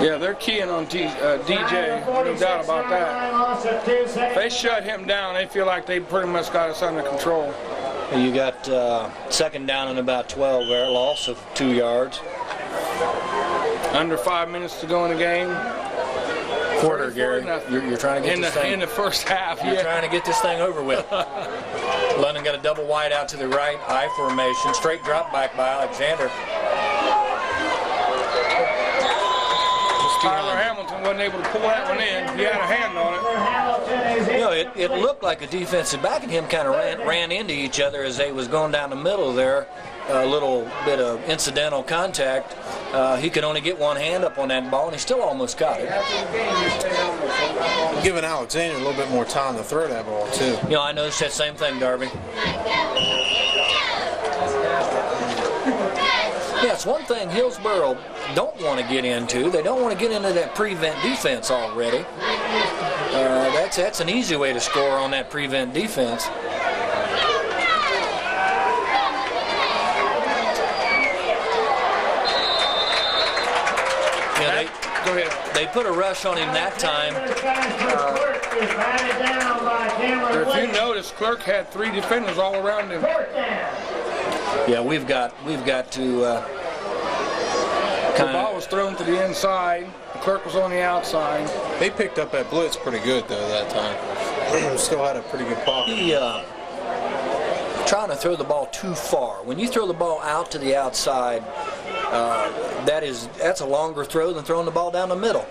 Yeah, they're keying on DJ, no doubt about that. If they shut him down, they feel like they pretty much got us under control. You got second down and about 12 there, loss of 2 yards. Under 5 minutes to go in the game. Quarter, Gary. You're trying to get this thing in the first half. You're trying to get this thing over with. London got a double wide out to the right, I formation, straight drop back by Alexander. Tyler Hamilton wasn't able to pull that one in. He had a hand on it. You know, it looked like a defensive back and him kind of ran into each other as they was going down the middle there. A little bit of incidental contact. He could only get one hand up on that ball, and he still almost got it. Giving Alexander a little bit more time to throw that ball, too. You know, I noticed that same thing, Darby. Yeah, it's one thing Hillsboro don't want to get into. They don't want to get into that prevent defense already. That's an easy way to score on that prevent defense. Yeah, Go ahead. They put a rush on him that time. But if you notice, Clerk had 3 defenders all around him. Yeah, we've got to the ball was thrown to the inside. Clerk was on the outside. They picked up that blitz pretty good, though, that time. Still had a pretty good pocket. He trying to throw the ball too far. When you throw the ball out to the outside, that's a longer throw than throwing the ball down the middle.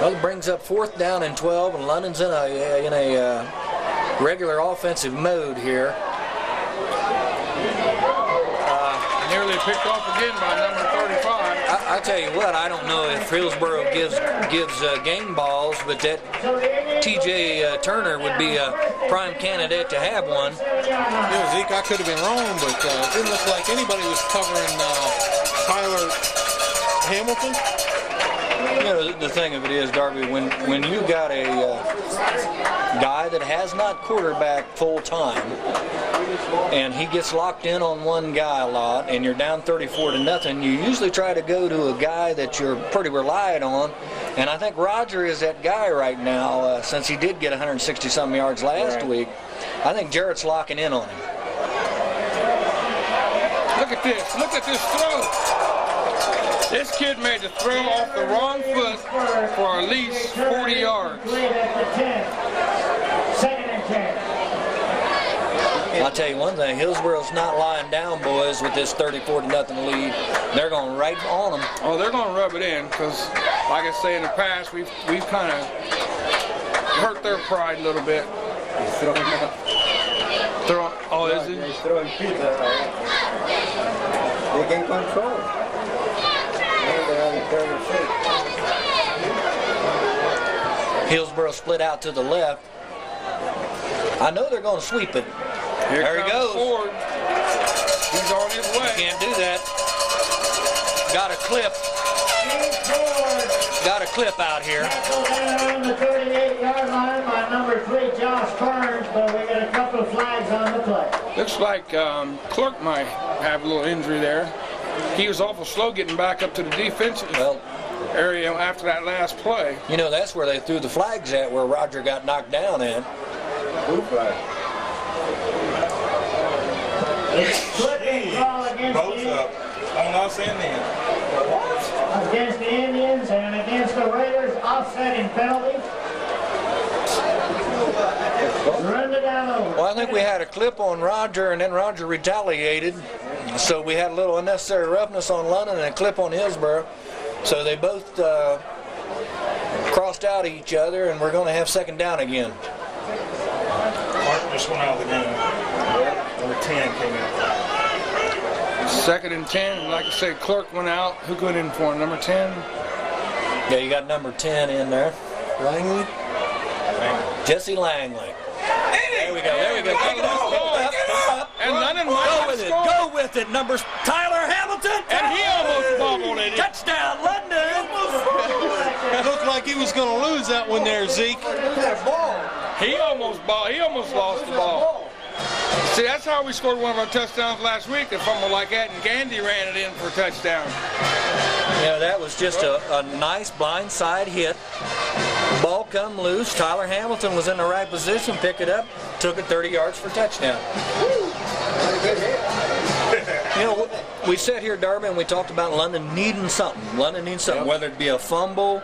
Well, it brings up 4th down and 12, and London's in a regular offensive mode here. Nearly picked off again by number 35. I tell you what, I don't know if Hillsboro gives game balls, but that T.J. Turner would be a prime candidate to have one. Zeke, I could have been wrong, but it didn't look like anybody was covering Tyler Hamilton. You know, the thing of it is, Darby, when you got a guy that has not quarterbacked full time, and he gets locked in on one guy a lot, and you're down 34-0, you usually try to go to a guy that you're pretty reliant on. And I think Roger is that guy right now, since he did get 160-something yards last week. I think Jarrett's locking in on him. Look at this. Look at this throw. This kid made the throw off the wrong foot for at least 40 yards. I'll tell you one thing, Hillsboro's not lying down, boys, with this 34-0 lead. They're going right on them. Oh, they're going to rub it in because, like I say in the past, we've kind of hurt their pride a little bit. Oh, is it? He's throwing pizza. They can control. Hillsboro split out to the left. I know they're going to sweep it. There he goes. Ford. He's on his way. Can't do that. Got a clip. Got a clip out here. On the 38-yard line by number 3, Josh Burns, but we got a couple of flags on the play. Looks like Clark might have a little injury there. He was awful slow getting back up to the defensive area after that last play. You know, that's where they threw the flags at, where Roger got knocked down in. Blue flag. Flipping call against Both up. On us and in. against the Indians and against the Raiders, offsetting penalties. Run it down over. Well, I think we had a clip on Roger, and then Roger retaliated. So we had a little unnecessary roughness on London and a clip on Hillsboro. So they both crossed out each other, and we're going to have second down again. Mark just went out of the game. Number 10 came in. 2nd and 10. Like I said, Clark went out. Who got in for him? Number 10? Yeah, you got number 10 in there. Langley? Jesse Langley. There we go. There we go. Pick it up. Pick it up. And London Go might with it. score. Go with it. Numbers Tyler Hamilton. And he almost bobbled it. Touchdown, London. It looked like he was going to lose that one there, Zeke. He almost lost the ball. See, that's how we scored one of our touchdowns last week. A fumble like that, and Gandy ran it in for a touchdown. Yeah, that was just a nice blindside hit. Ball come loose. Tyler Hamilton was in the right position, picked it up, took it 30 yards for a touchdown. You know, we sat here, Darby, and we talked about London needing something. London needs something, whether it be a fumble,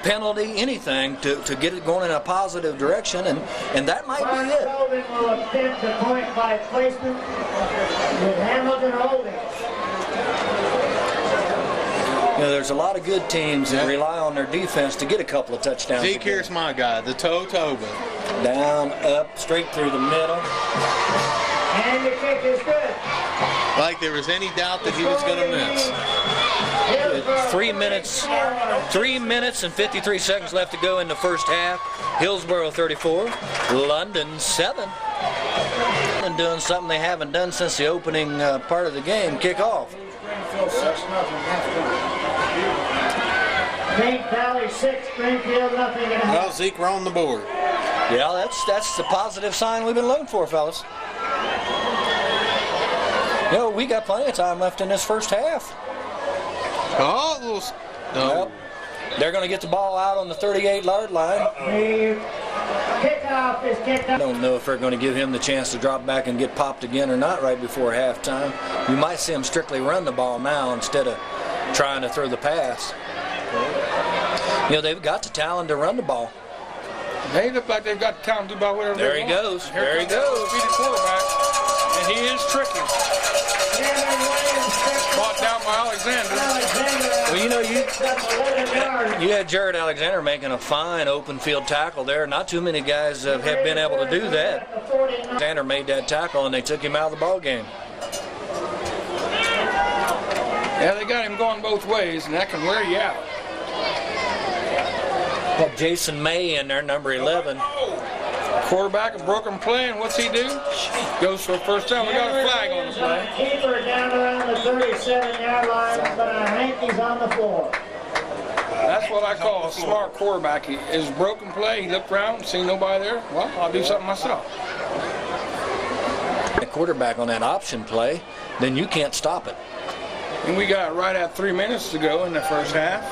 penalty, anything to get it going in a positive direction, and that might be it. Sullivan will attempt the point by placement with Hamilton holding. You know, there's a lot of good teams that rely on their defense to get a couple of touchdowns. Zeke, here's my guy, the Tobin. Down, up, straight through the middle. And the kick is good. Like there was any doubt that he was going to miss. 3 minutes and 53 seconds left to go in the first half. Hillsboro 34, London 7. And doing something they haven't done since the opening part of the game, kickoff. Main Valley 6, Springfield nothing and a half. Well, Zeke, we're on the board. Yeah, that's the positive sign we've been looking for, fellas. You know, we got plenty of time left in this first half. Oh, no. Well, they're going to get the ball out on the 38-yard line. The kickoff is kicked I up. don't know if they're going to give him the chance to drop back and get popped again or not right before halftime. You might see him strictly run the ball now instead of trying to throw the pass. You know, they've got the talent to run the ball. They look like they've got the talent to do about whatever There they he want. goes. Here There he comes the goes. speedy quarterback, and he is tricky. Brought down by Alexander. Well, you know, you had Jared Alexander making a fine open field tackle there. Not too many guys have been able to do that. Alexander made that tackle, and they took him out of the ball game. Yeah, they got him going both ways, and that can wear you out. Got Jason May in there, number 11. Quarterback, a broken play, and what's he do? Goes for a first down. We got a flag on the play. Keeper down around the 37-yard line, but I think he's on the floor. That's what I call a smart quarterback. His broken play, he looked around, see nobody there. Well, I'll do something myself. The quarterback on that option play, then you can't stop it. And we got right at 3 minutes to go in the first half.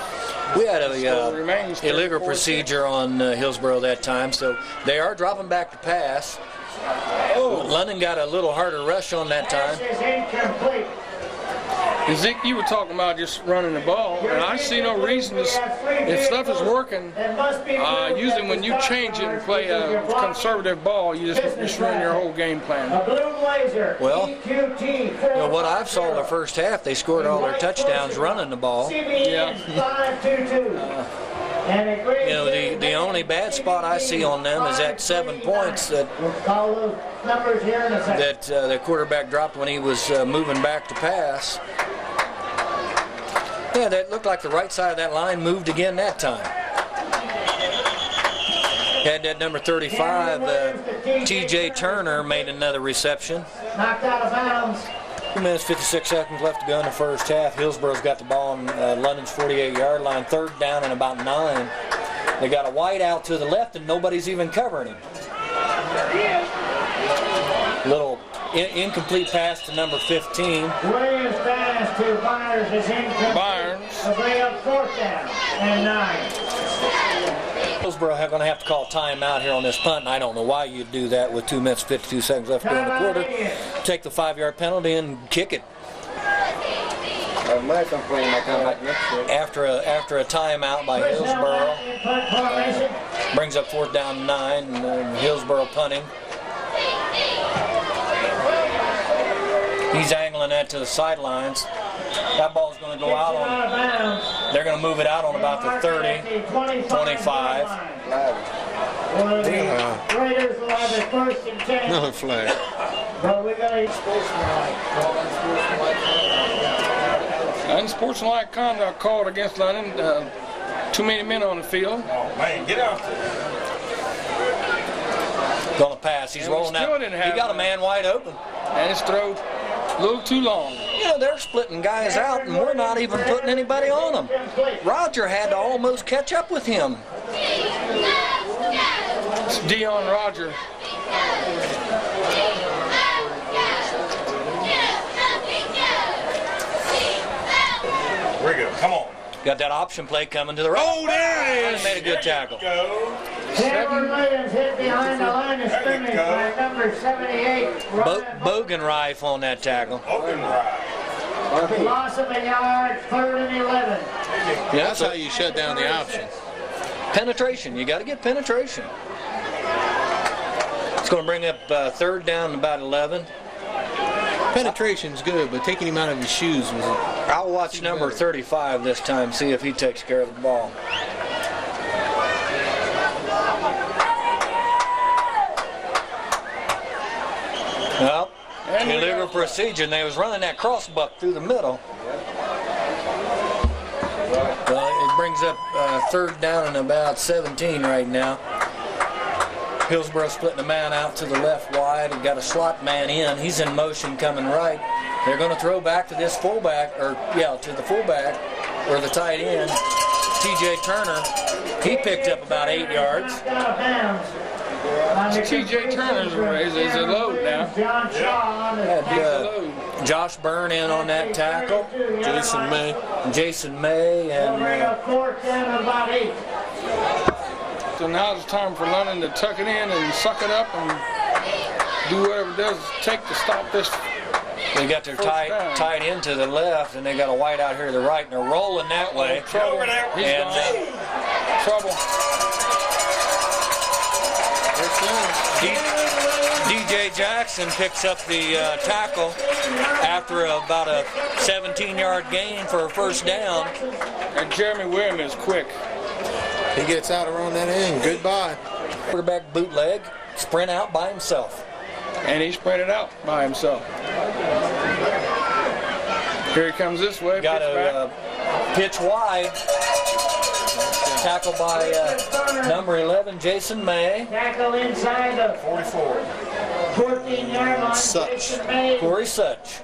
We had a remains illegal 34-6. procedure on Hillsboro that time, so they are dropping back to pass. London got a little harder rush on that time. Pass is incomplete. And Zeke, you were talking about just running the ball, and I see no reason to, if stuff is working, usually when you change it and play a conservative ball, you just ruin your whole game plan. A blue blazer. Well, EQT, You know, what I've saw the first half, they scored all their touchdowns running the ball. CBN 522. And a green You know, the only bad spot I see on them is that 7 points that We'll call those numbers here in a second. the quarterback dropped when he was moving back to pass. Yeah, that looked like the right side of that line moved again that time. Had that number 35, T.J. Turner made another reception. Knocked out of bounds. 2 minutes, 56 seconds left to go in the first half. Hillsboro's got the ball on London's 48-yard line, 3rd down and about 9. They got a wide out to the left and nobody's even covering him. Little incomplete pass to number 15. Williams pass to Byers is incomplete. Byers. A bring up 4th down and 9. Hillsboro are going to have to call timeout here on this punt, and I don't know why you'd do that with 2 minutes, 52 seconds left to go in the quarter. Take the 5-yard penalty and kick it. After a timeout by Hillsboro, brings up 4th down and 9, and Hillsboro punting. He's angling that to the sidelines. That ball's going to go out on, they're going to move it out on about the 30, 25. Raiders will have it 1st and 10. Another flag. But we're going to Unsportsmanlike conduct called against London. Too many men on the field. Oh, man, get out there. Going to pass. He's rolling out. He got a man wide open. And his throw a little too long. You know, they're splitting guys out, and we're not even putting anybody on them. Roger had to almost catch up with him. It's Dion Roger. Very good. Come on. Got that option play coming to the right. Oh, there it is. Made a good tackle. Cameron Williams hit behind the line of scrimmage by number 78. Bogenreif on that tackle. Loss of a yard, 3rd and 11. Yeah, that's how you shut down the option. Penetration. You got to get penetration. It's going to bring up 3rd down and about 11. Penetration's good, but taking him out of his shoes was. I'll watch number 35 this time, see if he takes care of the ball. Well, illegal procedure, and they was running that crossbuck through the middle. It brings up 3rd down and about 17 right now. Hillsboro splitting a man out to the left wide and got a slot man in. He's in motion coming right. They're going to throw back to this fullback, to the fullback or the tight end, T.J. Turner. He picked up about 8 yards. T.J. Turner's is a load now. Had Josh Byrne in on that tackle. Jason May and so now it's time for London to tuck it in and suck it up and do whatever it does take to stop this. They got their tight end to the left, and they got a wide out here to the right, and they're rolling that way. Trouble. And trouble. DJ Jackson picks up the tackle after about a 17-yard gain for a 1st down. And Jeremy Williams is quick. He gets out around that end. Goodbye. Quarterback bootleg, sprint out by himself. And he sprinted out by himself. Here he comes this way. Got a pitch wide. Tackle by number 11, Jason May. Tackle inside the 14-yard line. Jason May. Corey Such.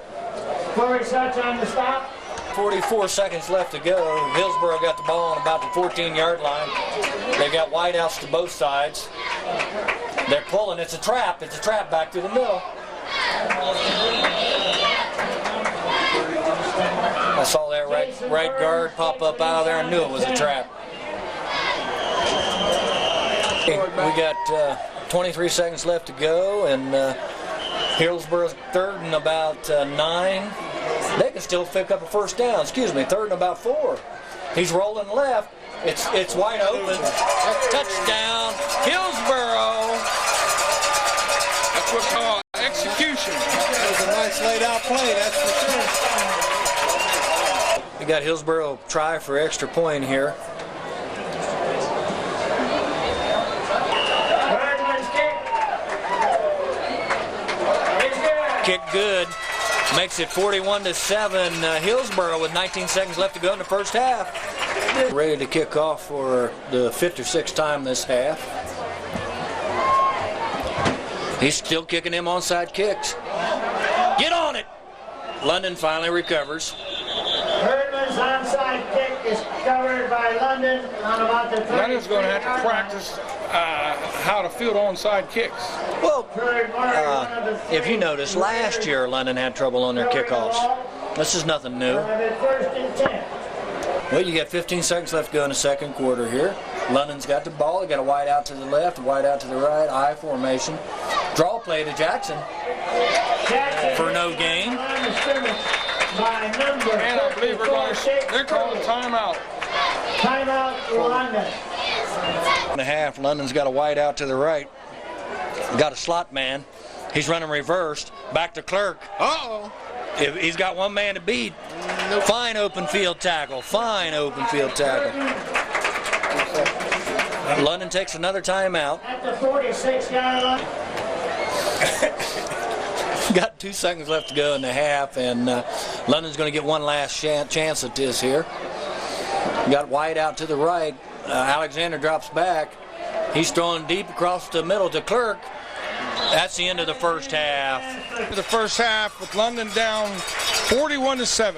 Corey Such on the stop. 44 seconds left to go. Hillsboro got the ball on about the 14-yard line. They got wideouts to both sides. They're pulling. It's a trap. It's a trap back to the middle. I saw that right guard pop up out of there and knew it was a trap. We got 23 seconds left to go, and Hillsboro's 3rd and about 9. They can still pick up a 1st down. 3rd and about 4. He's rolling left. It's wide open. Touchdown, Hillsboro. That's what's called execution. That was a nice laid out play, that's for sure. We got Hillsboro try for extra point here. Kick good. Makes it 41-7. Hillsboro with 19 seconds left to go in the first half. Ready to kick off for the 5th or 6th time this half. He's still kicking them onside kicks. Get on it! London finally recovers. Herdman's onside kick is covered by London on about the 30. London's going to have to practice how to field onside kicks. Well, if you notice, last year London had trouble on their kickoffs. This is nothing new. First and 10. Well, you got 15 seconds left to go in the second quarter here. London's got the ball. They got a wide out to the left, a wide out to the right, I formation. Draw play to Jackson for no gain. And I believe they're calling timeout. Timeout for London. And a half. London's got a wide out to the right. Got a slot man. He's running reversed. Back to Clerk. Uh-oh. He's got one man to beat. Fine open field tackle. Fine open field tackle. London takes another timeout. At the 46-yard line. Got 2 seconds left to go in the half, and London's going to get one last chance at this here. Got wide out to the right. Alexander drops back. He's throwing deep across the middle to Clerk. That's the end of the first half. The first half with London down 41-7.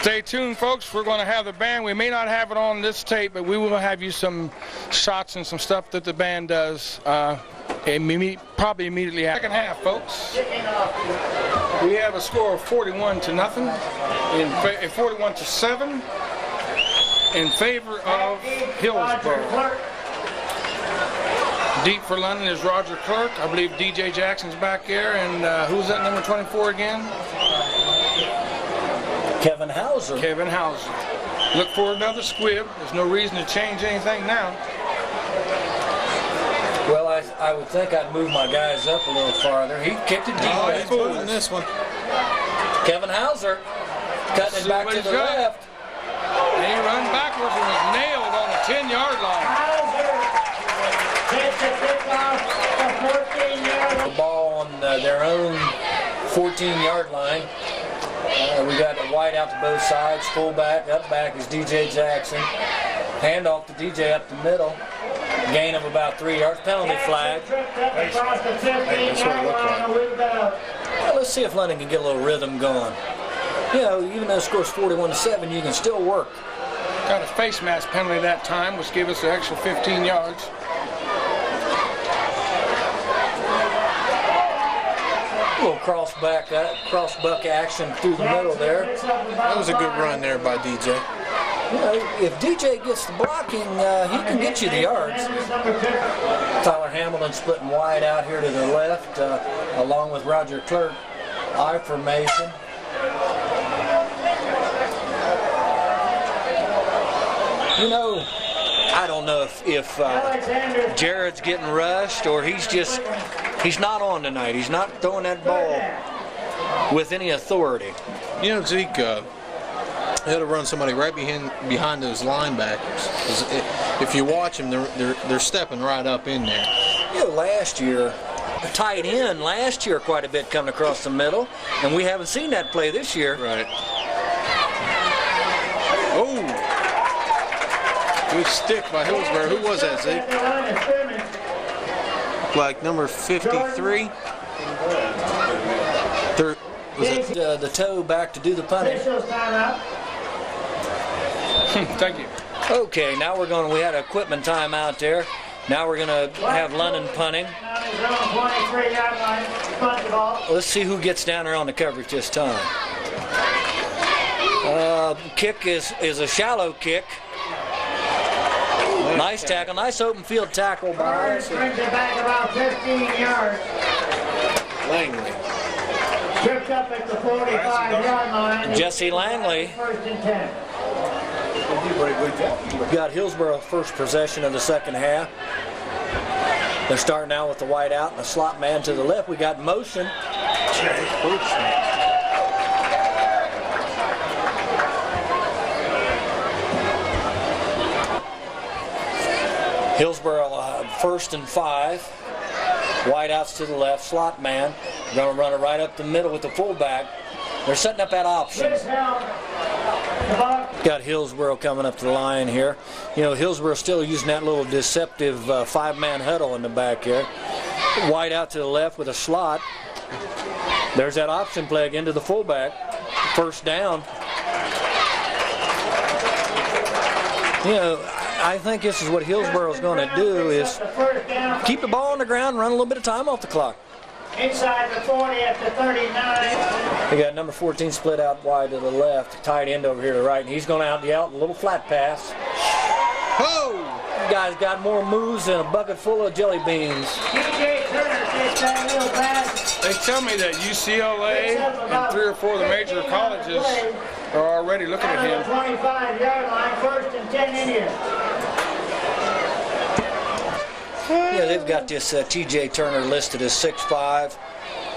Stay tuned, folks. We're going to have the band. We may not have it on this tape, but we will have you some shots and some stuff that the band does probably immediately after. Second half, folks. We have a score of 41-0, 41-7 in favor of Hillsboro. Deep for London is Roger Clerk. I believe DJ Jackson's back there. And who's that number 24 again? Kevin Hauser. Kevin Hauser. Look for another squib. There's no reason to change anything now. Well, I would think I'd move my guys up a little farther. He kicked it deep. Oh, he's moving this one. Kevin Hauser cutting it back to the left. And he run backwards and was nailed on the 10-yard line. The ball on their own 14-yard line. We got a wide out to both sides. Fullback, up back is DJ Jackson. Hand off to DJ up the middle. Gain of about 3 yards. Penalty flag. Well, let's see if London can get a little rhythm going. You know, even though the score's 41-7, you can still work. Got a face mask penalty that time, which gave us an extra 15 yards. A little cross buck action through the middle there. That was a good run there by DJ. You know, if DJ gets the blocking, he can get you the yards. Tyler Hamilton splitting wide out here to the left, along with Roger Clerk. I formation. You know, I don't know if Jared's getting rushed or he's not on tonight. He's not throwing that ball with any authority. You know, Zeke, they had to run somebody right behind those linebackers. If you watch them, they're stepping right up in there. You know, last year, tight end last year quite a bit coming across the middle, and we haven't seen that play this year. Right. Oh. Good stick by Hillsboro. Who was that, Zeke? Like number 53. Was it the toe back to do the punting? Thank you. Okay, now we had an equipment timeout there. Now we're going to have London punting. Let's see who gets down there on the coverage this time. Kick is a shallow kick. Nice tackle, nice open field tackle by us. Brings it back about 15 yards. Langley. Tripped up at the 45-yard line. Jesse Langley. First and 10. Got Hillsboro first possession of the second half. They're starting out with the wide out and the slot man to the left. We got motion. Hillsboro first and 5. Wide outs to the left. Slot man. Going to run it right up the middle with the fullback. They're setting up that option. Got Hillsboro coming up to the line here. You know, Hillsboro still using that little deceptive 5-man huddle in the back here. Wide out to the left with a slot. There's that option play again to the fullback. First down. You know, I think this is what Hillsboro is going to do, is keep the ball on the ground and run a little bit of time off the clock. Inside the 40 at the 39. We got number 14 split out wide to the left, tight end over here to the right, and he's going out the out, a little flat pass. Oh! Guy's got more moves than a bucket full of jelly beans. TJ Turner takes that little pass. They tell me that UCLA and 3 or 4 of the major colleges are already looking at him. 25-yard line, 1st and 10 Indians. Yeah, they've got this TJ Turner listed as 6'5",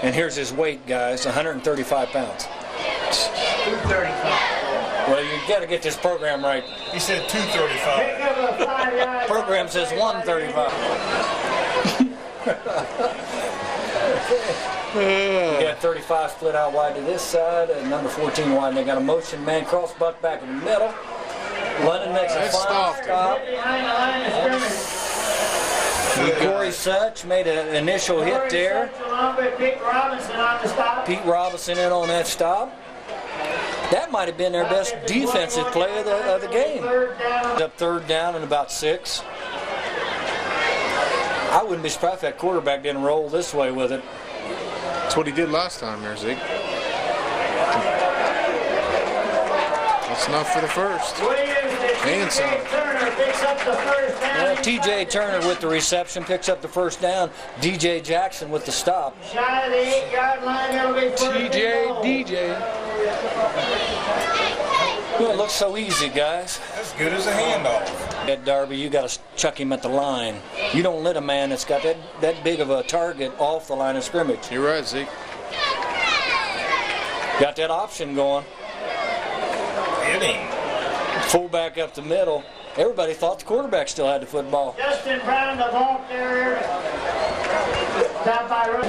and here's his weight, guys, 135 pounds. 235. Well, you got to get this program right. He said 235. Pick up a 5-yard Program says 135. We got 35 split out wide to this side, and number 14 wide. And they got a motion man cross buck back in the middle. London makes a final stop. behind the line of scrimmage. Corey Such made an initial hit there. Along with Pete Robinson on the stop. Pete Robinson in on that stop. That might have been their best defensive play of the game. Up 3rd down and about 6. I wouldn't be surprised if that quarterback didn't roll this way with it. That's what he did last time there, Zeke. That's enough for the first. And some. Turner picks up the first down. TJ Turner with the reception picks up the first down. DJ Jackson with the stop. Shy of the 8-yard line, it'll be first and goal. DJ. Well, it looks so easy, guys. As good as a handoff. Ed Darby, you got to chuck him at the line. You don't let a man that's got that big of a target off the line of scrimmage. You're right, Zeke. Got that option going. Hitting. Fullback up the middle. Everybody thought the quarterback still had the football. Justin Brown, the ball carrier. Down by Rook.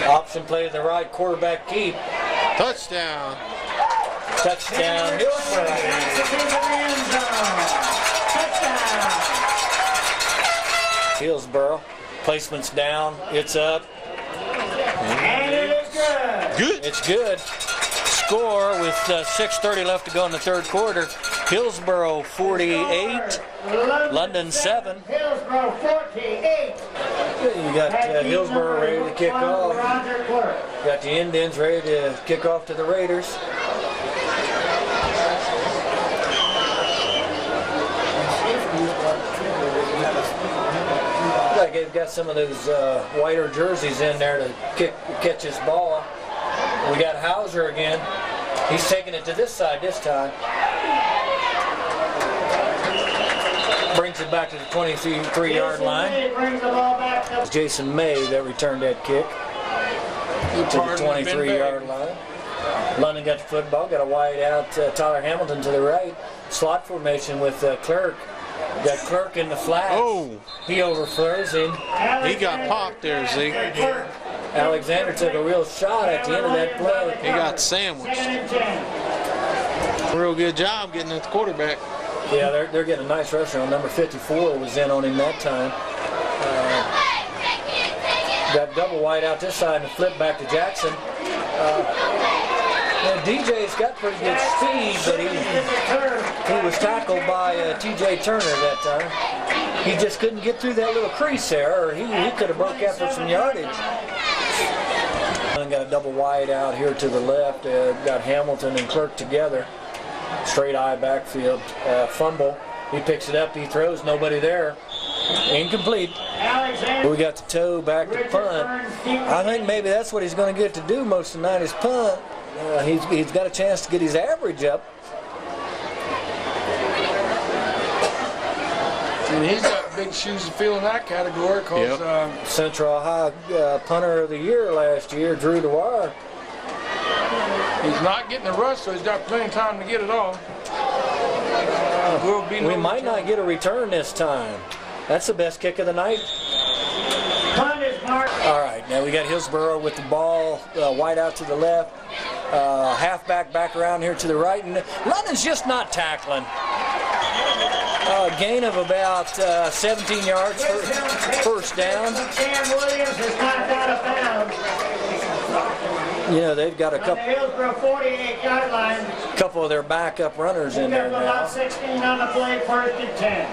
Option play to the right, quarterback keep. Touchdown. Touchdown, Hillsboro. Hillsboro. Placement's down. It's up. And it is good. Good. It's good. Score with 6:30 left to go in the 3rd quarter. Hillsboro 48, London 7. Hillsboro 48. You got Hillsboro ready to kick off. Roger Clark. Got the Indians ready to kick off to the Raiders. They've got some of those whiter jerseys in there to catch this ball. We got Hauser again. He's taking it to this side this time. Brings it back to the 23-yard line. Brings the ball back up. It's Jason May that returned that kick to the 23-yard line. London got the football, got a wide out Tyler Hamilton to the right. Slot formation with Clerk. Got Clerk in the flat. Oh. He overthrows him. He got popped there, Zeke. Alexander took a real shot at the end of that play. He got sandwiched. Real good job getting at the quarterback. Yeah, they're getting a nice rusher on. Number 54 was in on him that time. Got double wide out this side and flip back to Jackson. DJ's got pretty good speed, but he was tackled by TJ Turner that time. He just couldn't get through that little crease there, or he could have broke out for some yardage. And got a double wide out here to the left. Got Hamilton and Clerk together. Straight eye backfield. Fumble. He picks it up. He throws. Nobody there. Incomplete. We got the toe back to punt. I think maybe that's what he's going to get to do most of the night is punt. He's got a chance to get his average up. And he's got big shoes to fill in that category because Central Ohio punter of the year last year, Drew Dewar. he's not getting the rush, so he's got plenty of time to get it off. We might not get a return this time. That's the best kick of the night. Punt is marked. All right, now we got Hillsboro with the ball, wide out to the left. Halfback back around here to the right, and London's just not tackling. Gain of about 17 yards for first down. Cam Williams is knocked out of bounds. You know, they've got a On the Hillsboro 48-yard line. couple of their backup runners in there About now. 16 on the play, 1st and 10.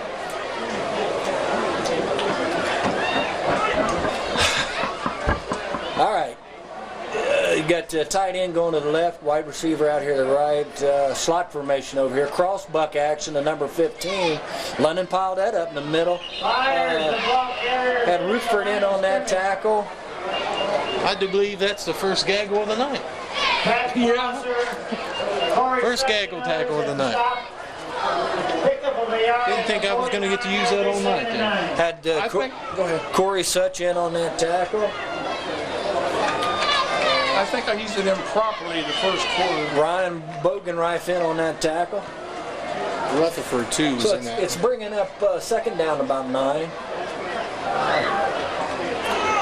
All right. You got tight end going to the left, wide receiver out here to the right, slot formation over here, cross buck action to number 15. London piled that up in the middle. Had Rutherford in on that tackle. I do believe that's the first gaggle of the night. Yeah. First gaggle tackle of the night. Didn't think I was going to get to use that all night. Then. Had Go ahead. Corey Such in on that tackle. I think I used it improperly the first quarter. Ryan Bogenreif in on that tackle. Rutherford too was So in that. it's bringing up second down about 9.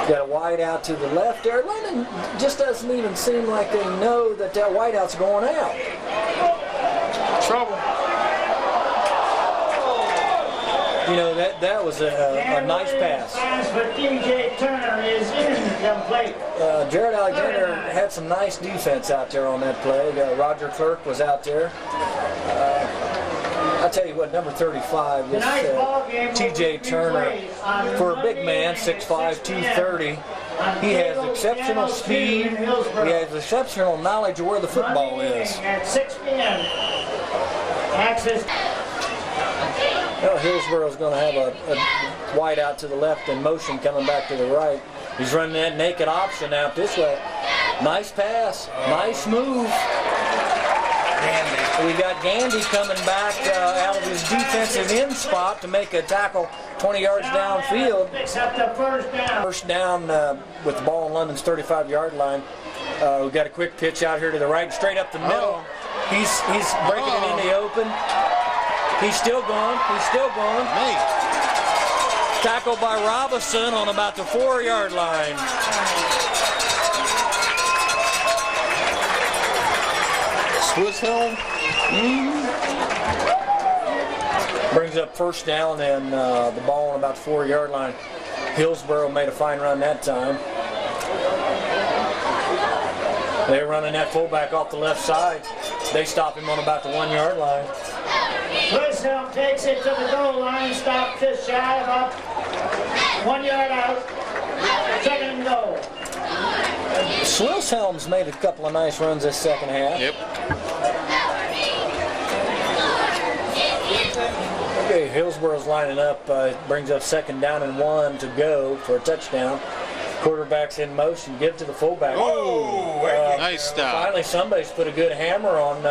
Got a wide out to the left there. London just doesn't even seem like they know that that wide out's going out. Trouble. You know, that was a nice pass. Pass for DJ Turner is incomplete. Jared Alexander had some nice defense out there on that play. Roger Clerk was out there. I'll tell you what, number 35, this TJ Turner, for a big man, 6'5", 230, he has exceptional speed. He has exceptional knowledge of where the football is. At 6 p.m. Access. Well, Hillsboro's going to have a wide out to the left and motion coming back to the right. He's running that naked option out this way. Nice pass, nice move. We got Gandy coming back out of his defensive end spot to make a tackle 20 yards downfield. Picks up the first down. First down with the ball on London's 35-yard line. We got a quick pitch out here to the right, straight up the middle. He's breaking it in the open. He's still going. He's still going. Tackled by Robinson on about the 4-yard line. Swiss helm. Brings up first down and the ball on about the 4-yard line. Hillsboro made a fine run that time. They're running that fullback off the left side. They stop him on about the 1-yard line. Wilson takes it to the goal line, stopped just shy of about 1 yard out. 2nd and goal. Swilshelm's made a couple of nice runs this second half. Yep. Okay, Hillsboro's lining up. Brings up 2nd down and 1 to go for a touchdown. Quarterback's in motion. Give to the fullback. Nice stop. Finally, somebody's put a good hammer on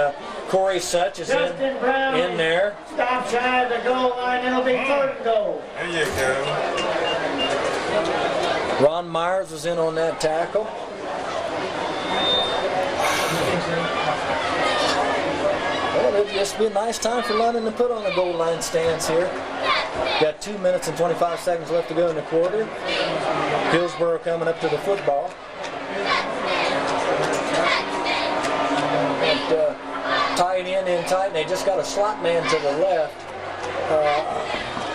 Corey Such is Justin Brown in there. Stop shy of the goal line. It'll be 3rd and goal. There you go. Ron Myers was in on that tackle. Well, this will be a nice time for London to put on a goal line stance here. Got 2 minutes and 25 seconds left to go in the quarter. Hillsboro coming up to the football. And, tight end in tight, and they just got a slot man to the left.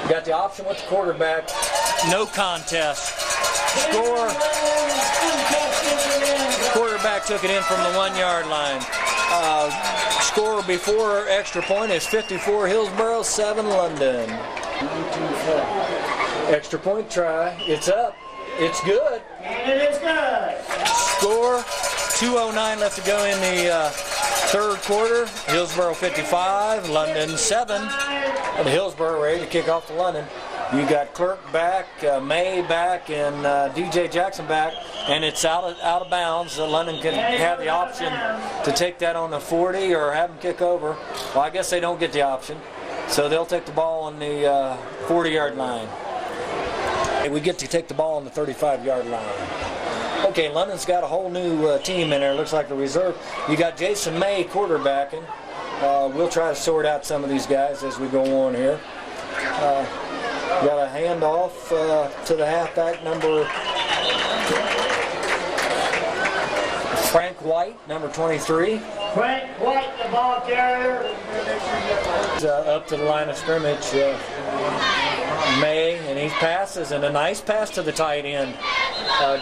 Got the option with the quarterback. No contest. Score. Quarterback took it in from the 1-yard line. Score before extra point is 54 Hillsboro, 7 London. Extra point try. It's up. It's good. And it is good. Score. 2:09 left to go in the 3rd quarter. Hillsboro 55, London 7. And Hillsboro ready to kick off to London. You got Clerk back, May back, and DJ Jackson back, and it's out of bounds. London can have the option to take that on the 40 or have them kick over. Well, I guess they don't get the option, so they'll take the ball on the 40-yard line. We get to take the ball on the 35-yard line. Okay, London's got a whole new team in there. Looks like a reserve. You got Jason May quarterbacking. We'll try to sort out some of these guys as we go on here. Got a handoff to the halfback, number 5, Frank White, number 23. Frank White, the ball carrier. Up to the line of scrimmage. May, and he passes, and a nice pass to the tight end.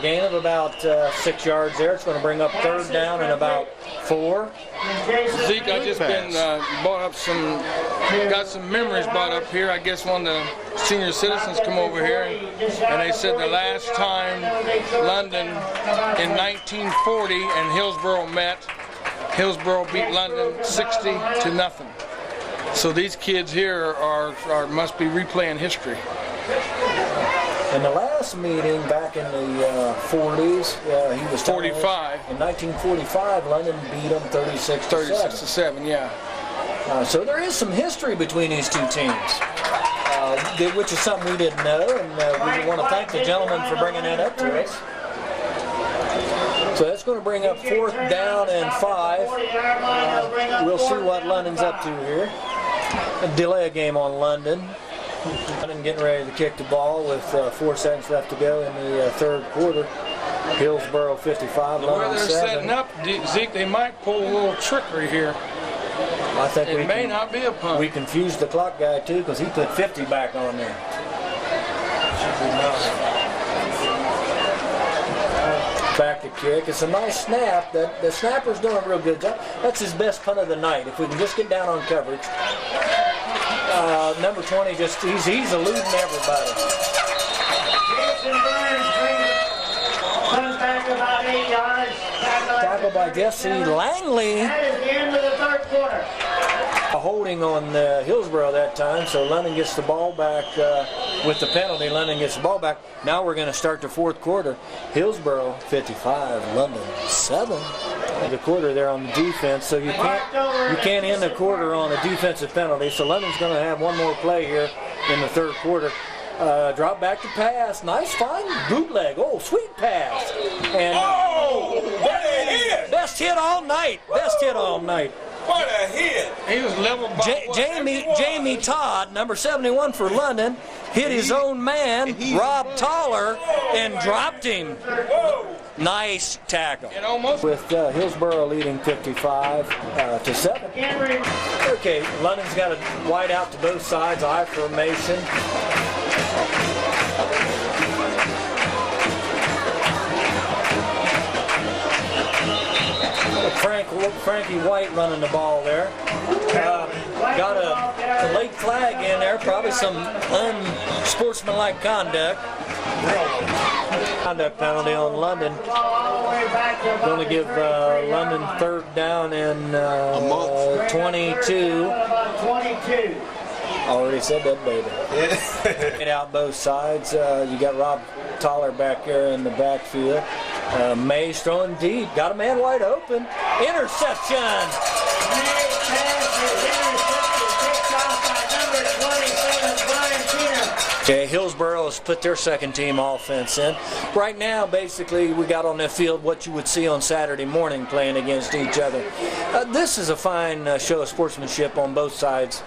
Gain of about 6 yards there. It's going to bring up third down and about 4. Zeke, I just been got some memories brought up here. I guess one of the senior citizens come over here, and they said the last time London in 1940 and Hillsboro met, Hillsboro beat London 60-0. So these kids here must be replaying history. In the last meeting back in the 40s, he was 45. In 1945, London beat them 36-7. Yeah. So there is some history between these two teams, which is something we didn't know, and we want to thank the gentleman for bringing that up to us. So that's going to bring up 4th down and 5. We'll see what London's up to here. Delay a game on London. London getting ready to kick the ball with 4 seconds left to go in the 3rd quarter. Hillsboro 55, London 7. Where they're setting up, Zeke, they might pull a little trickery here. I think it may not be a punt. We confused the clock guy too because he put 50 back on there. Back to kick. It's a nice snap. The snapper's doing a real good job. That's his best punt of the night. If we can just get down on coverage. Number 20 he's eluding everybody. Jason Burns comes back about 8 yards. Tackled by Jesse Langley. That is the end of the 3rd quarter. A holding on Hillsboro that time, so London gets the ball back with the penalty. London gets the ball back. Now we're going to start the 4th quarter. Hillsboro 55, London 7. The quarter there on the defense, so you can't end the quarter on a defensive penalty. So London's going to have one more play here in the 3rd quarter. Drop back to pass. Nice fine bootleg. Oh, sweet pass. And what a hit! Best hit all night. Best hit all night. What a hit! He was level by Jamie Todd, number 71 for London, hit his own man, Rob Toller, and dropped him. Nice tackle. With Hillsboro leading 55-7. Okay, London's got a wide out to both sides, I formation. Frankie White running the ball there. Got a late flag in there, probably some unsportsmanlike conduct. Conduct penalty on London. Going to give London 3rd down and 22. Already said that, baby. Get out both sides. You got Rob Toller back there in the backfield. May's throwing deep. Got a man wide open. Interception. Okay, Hillsboro has put their 2nd team offense in. Right now, basically, we got on the field what you would see on Saturday morning playing against each other. This is a fine show of sportsmanship on both sides.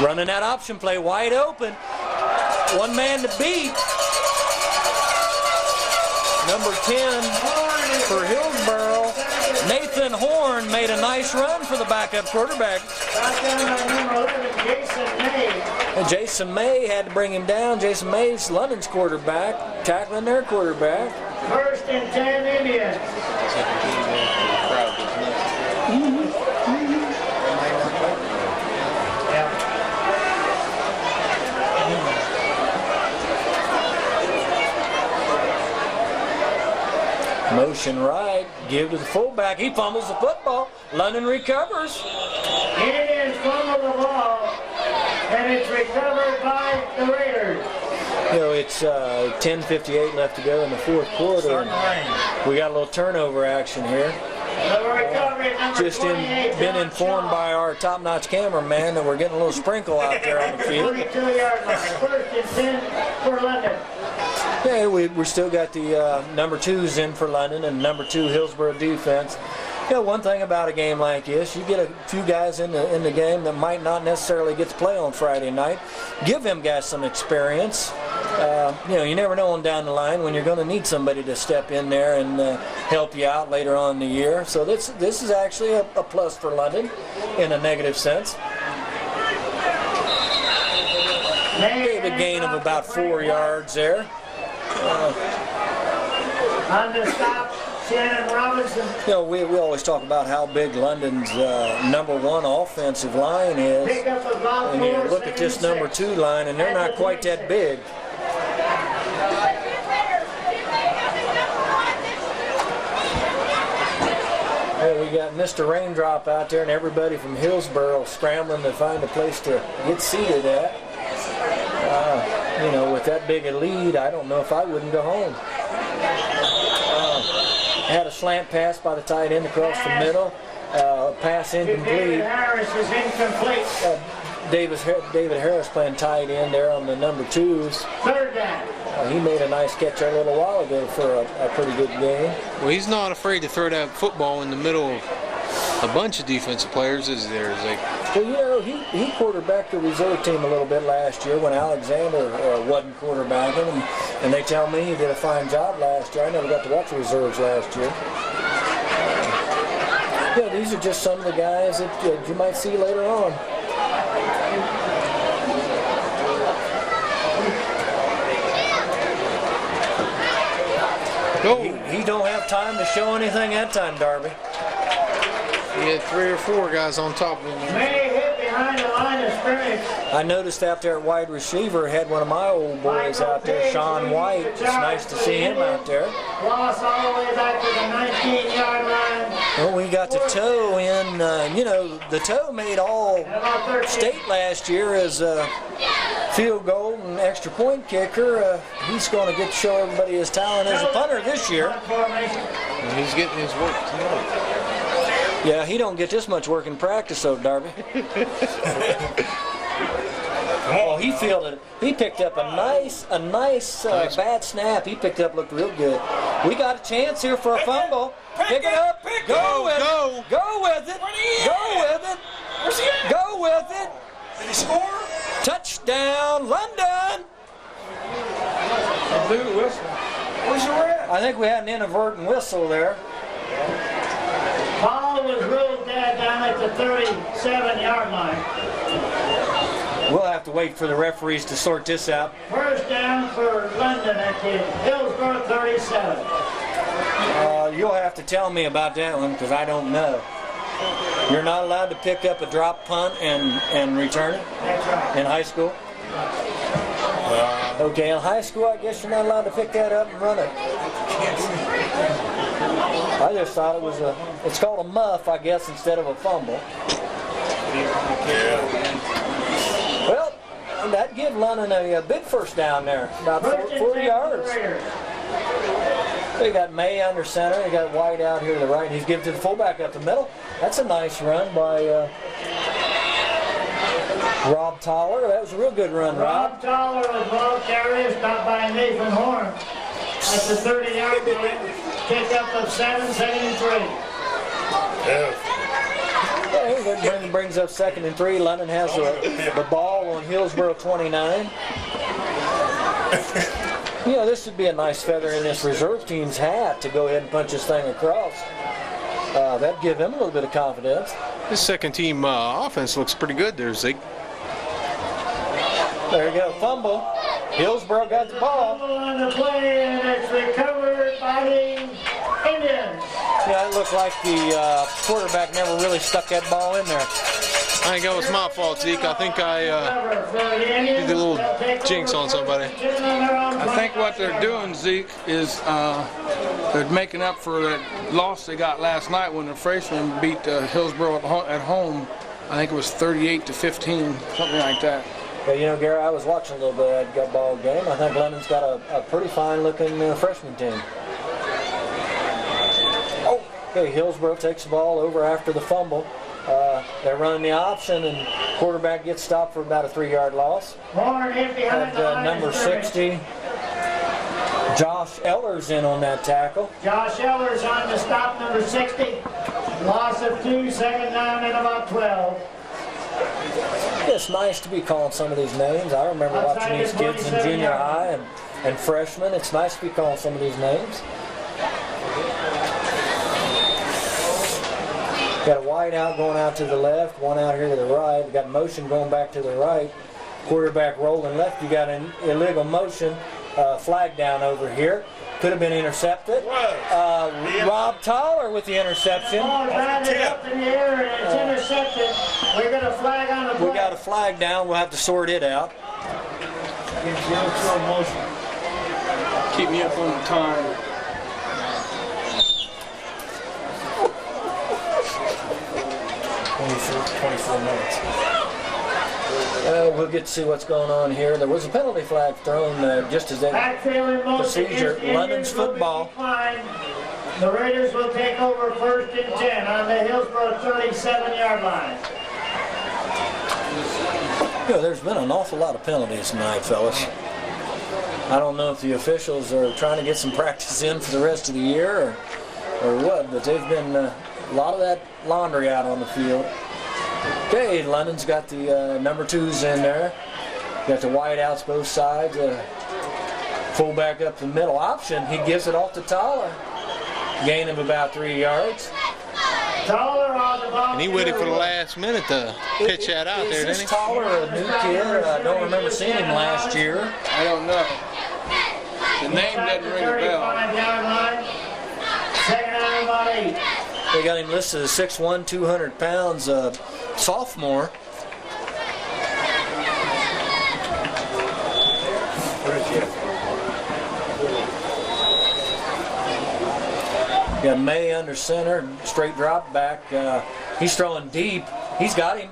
Running that option play wide open. One man to beat. Number 10 for Hillsboro, Nathan Horn made a nice run for the backup quarterback. And Jason May had to bring him down. Jason May's London's quarterback, tackling their quarterback. 1st and 10 Indians. Motion right, give to the fullback. He fumbles the football. London recovers. Indians fumble the ball, and it's recovered by the Raiders. You know, it's 10:58 left to go in the 4th quarter. We got a little turnover action here. Just been informed by our top-notch cameraman that we're getting a little sprinkle out there on the field. 42-yard line. 1st and 10 for London. Yeah, we still got the number 2s in for London and number 2 Hillsboro defense. You know, one thing about a game like this, you get a few guys in the game that might not necessarily get to play on Friday night. Give them guys some experience. You never know on down the line when you're going to need somebody to step in there and help you out later on in the year. So this is actually a plus for London in a negative sense. Gave a gain of about 4 yards there. On the stop, Shannon Robinson. We always talk about how big London's #1 offensive line is. Pick up the block And you for look at this 76. #2 line, and they're not quite that big. Hey, we got Mr. Raindrop out there and everybody from Hillsboro scrambling to find a place to get seated at. With that big a lead, I don't know if I wouldn't go home. Had a slant pass by the tight end across the middle. Pass incomplete. Harris is incomplete. David Harris playing tight end there on the #2s. Third down. He made a nice catch a little while ago for a pretty good game. Well, he's not afraid to throw that football in the middle of a bunch of defensive players, is there? Well, he quarterbacked the reserve team a little bit last year when Alexander wasn't quarterbacking, and they tell me he did a fine job last year. I never got to watch the reserves last year. These are just some of the guys that you might see later on. He don't have time to show anything that time, Darby. He had 3 or 4 guys on top of him. May hit behind the line of scrimmage. I noticed out there at wide receiver, had one of my old boys out there, Sean White. It's nice to see him out there. Loss all the way back to the 19-yard line. Well, we got the toe in. The toe made all state last year as a field goal and extra point kicker. He's going to get to show everybody his talent as a punter this year. And he's getting his work tonight. Yeah, he don't get this much work in practice, though, Darby. Oh, he fielded it. He picked up a nice bad snap. He picked up, looked real good. We got a chance here for a fumble. Pick it up. Go with it. Go with it. Go with it. Go with it. Did he score? Touchdown, London. I blew the whistle. Where's your rep? I think we had an inadvertent whistle there. Ball was ruled dead down at the 37-yard line. We'll have to wait for the referees to sort this out. First down for London at the Hillsboro 37. You'll have to tell me about that one because I don't know. You're not allowed to pick up a drop punt and return it That's right. in high school? Okay, in high school, I guess you're not allowed to pick that up and run it. I just thought it's called a muff, I guess, instead of a fumble. Well, that gave London a big first down there, about 40 yards. They got May under center. They got White out here to the right. He's giving to the fullback up the middle. That's a nice run by Rob Toller. That was a real good run, Rob. Rob Toller with ball carrier, stopped by Nathan Horn at the 30-yard line. Pick up of 7, 2nd and 3. That brings up 2nd and 3. London has the ball on Hillsboro 29. This would be a nice feather in this reserve team's hat to go ahead and punch this thing across. That'd give them a little bit of confidence. This second team offense looks pretty good there, Zeke. There you go, fumble. Hillsboro got the ball. Fumble on the play, and it's recovered by the Indians. Yeah, it looked like the quarterback never really stuck that ball in there. I think that was my fault, Zeke. I think I did a little jinx on somebody. I think what they're doing, Zeke, is they're making up for that loss they got last night when the freshmen beat Hillsboro at home. I think it was 38-15, something like that. Yeah, Gary, I was watching a little bit of that ball game. I think London's got a pretty fine-looking freshman team. Okay, Hillsboro takes the ball over after the fumble. They're running the option, and quarterback gets stopped for about a 3-yard loss. Horn in behind the line Number of scrimmage. 60, Josh Ellers in on that tackle. Josh Ellers on the stop, number 60. Loss of 2, 2nd down and about 12. It's nice to be calling some of these names. I remember watching these kids in junior high and freshmen. It's nice to be calling some of these names. Got a wide out going out to the left, one out here to the right. We got motion going back to the right. Quarterback rolling left. You got an illegal motion, flag down over here. Could have been intercepted. Rob Toller with the interception. Ball batted up in the air and it's intercepted. We got a flag on the play. We got a flag down. We'll have to sort it out. Keep me up on the time. 24 minutes. We'll get to see what's going on here. There was a penalty flag thrown just as that procedure. London's football. The Raiders will take over 1st and 10 on the Hillsboro 37-yard line. You know, there's been an awful lot of penalties tonight, fellas. I don't know if the officials are trying to get some practice in for the rest of the year or what, but they've been a lot of that laundry out on the field. Okay, London's got the number 2s in there. Got the wide outs both sides. Fullback up the middle option. He gives it off to Toller. Gain of about 3 yards. Toller on the ball. And he waited for the last minute to pitch that out there, didn't he? Is Toller a new kid? I don't remember seeing him last year. I don't know. The name doesn't ring a bell. 35-yard line. Second down about 8. They got him listed as 6'1", 200 pounds, sophomore. Got May under center, straight drop back. He's throwing deep. He's got him.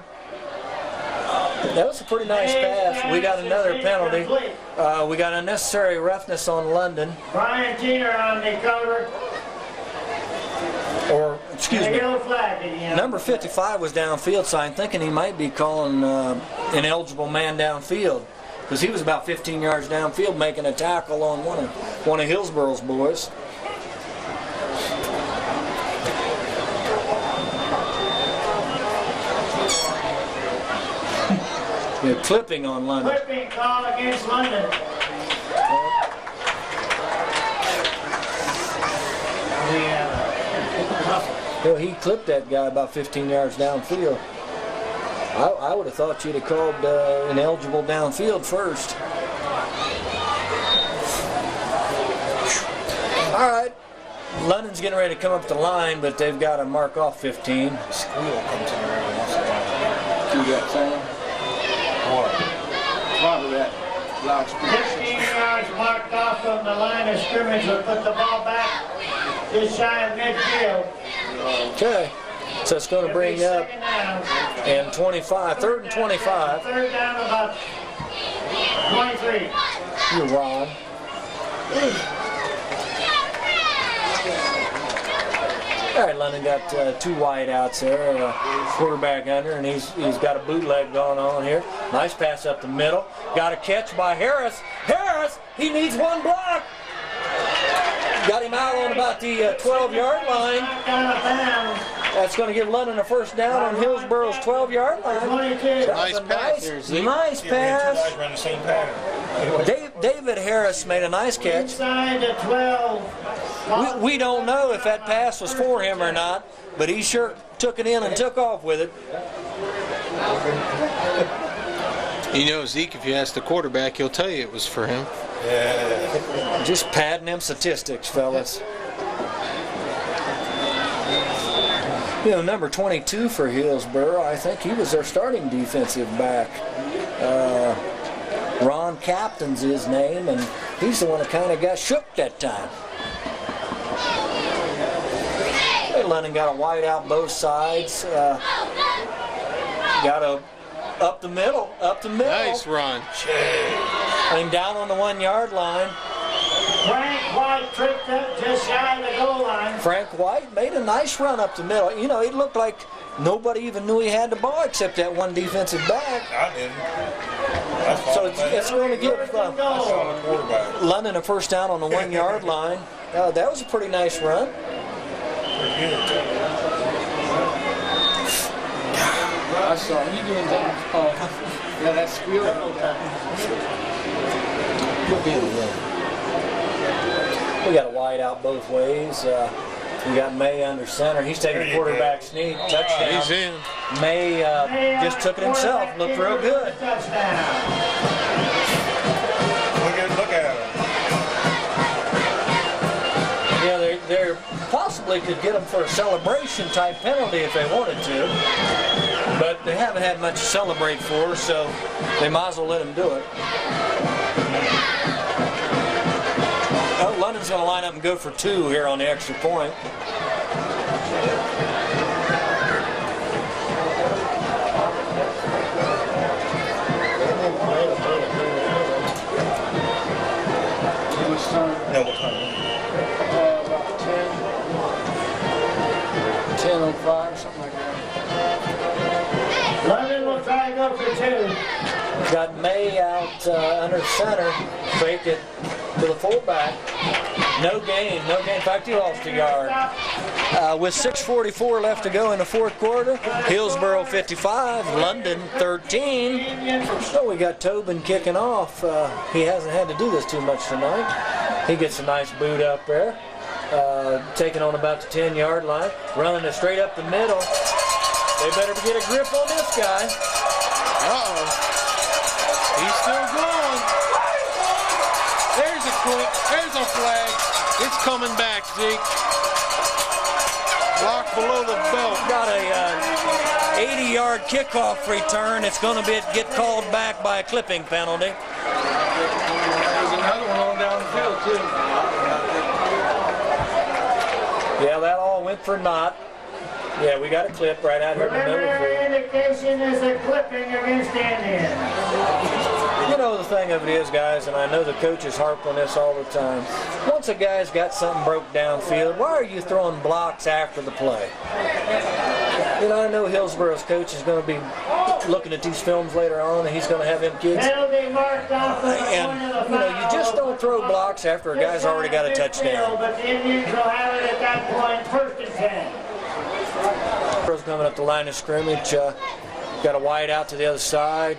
That was a pretty nice pass. We got another penalty. We got unnecessary roughness on London. Brian Keener on the cover. Or, excuse me, Yellow flag again. number 55 was downfield, so I'm thinking he might be calling an eligible man downfield, because he was about 15 yards downfield making a tackle on one of Hillsboro's boys. They're clipping on London. Clipping call against London. Well, he clipped that guy about 15 yards downfield. I would have thought you'd have called ineligible downfield first. All right. London's getting ready to come up the line, but they've got to mark off 15. Squeal comes in there every once in a while. Do that, Sam. Probably that loudspeaker. 15 yards marked off from the line of scrimmage. Will put the ball back just shy of midfield. Okay. So it's going to bring up and 25, 3rd and 25. Third down about 23. You're wrong. All right, London got 2 wide outs there, quarterback under, and he's got a bootleg going on here. Nice pass up the middle. Got a catch by Harris. Harris, he needs one block. Got him out on about the 12-yard line. That's going to give London a first down on Hillsboro's 12-yard line. Nice pass there, Zeke. Nice pass. Guys run the same pattern. David Harris made a nice catch. Inside the 12. We don't know if that pass was for him or not, but he sure took it in and took off with it. You know, Zeke, if you ask the quarterback, he'll tell you it was for him. Just padding them statistics, fellas. You know, number 22 for Hillsboro, I think he was their starting defensive back. Ron Captain's his name, and he's the one that kind of got shook that time. Hey, London got a wide out both sides. Got a up the middle. Nice run. And down on the 1-yard line. Frank White tripped up just shy of the goal line. Frank White made a nice run up the middle. You know, it looked like nobody even knew he had the ball except that one defensive back. I didn't. So it's going to give London a first down on the 1-yard line. That was a pretty nice run. I saw you doing that. Yeah, that's squeal. We got a wide out both ways. We got May under center. He's taking a quarterback sneak. Touchdown. He's in. May just took it himself. Looked real good. Look at him. Yeah, they possibly could get them for a celebration type penalty if they wanted to. But they haven't had much to celebrate for, so they might as well let them do it. Oh, London's going to line up and go for 2 here on the extra point. No, what time? About 10:05, something like that. London will try to go for 2. Got May out under center. Faked it to the fullback. No gain. In fact, he lost a yard. With 6:44 left to go in the fourth quarter, Hillsboro 55, London 13. So we got Tobin kicking off. He hasn't had to do this too much tonight. He gets a nice boot up there. Taking on about the 10-yard line. Running it straight up the middle. They better get a grip on this guy. Uh-oh. He's still going. There's a quick. There's a flag. It's coming back, Zeke. Block below the belt. Got a 80-yard kickoff return. It's going to get called back by a clipping penalty. There's another one on down the field, too. Yeah, that all went for naught. Yeah, we got a clip right out here in the middle. Preliminary indication is a clipping against Indians. You know, the thing of it is, guys, and I know the coaches harp on this all the time. Once a guy's got something broke downfield, why are you throwing blocks after the play? You know, I know Hillsboro's coach is going to be looking at these films later on, and he's going to have them kids. Penalty marked off the point of the And, you know, you just don't throw blocks after a guy's already got a touchdown. But the Indians will have it at that point, 1st and 10. Coming up the line of scrimmage, got a wide out to the other side.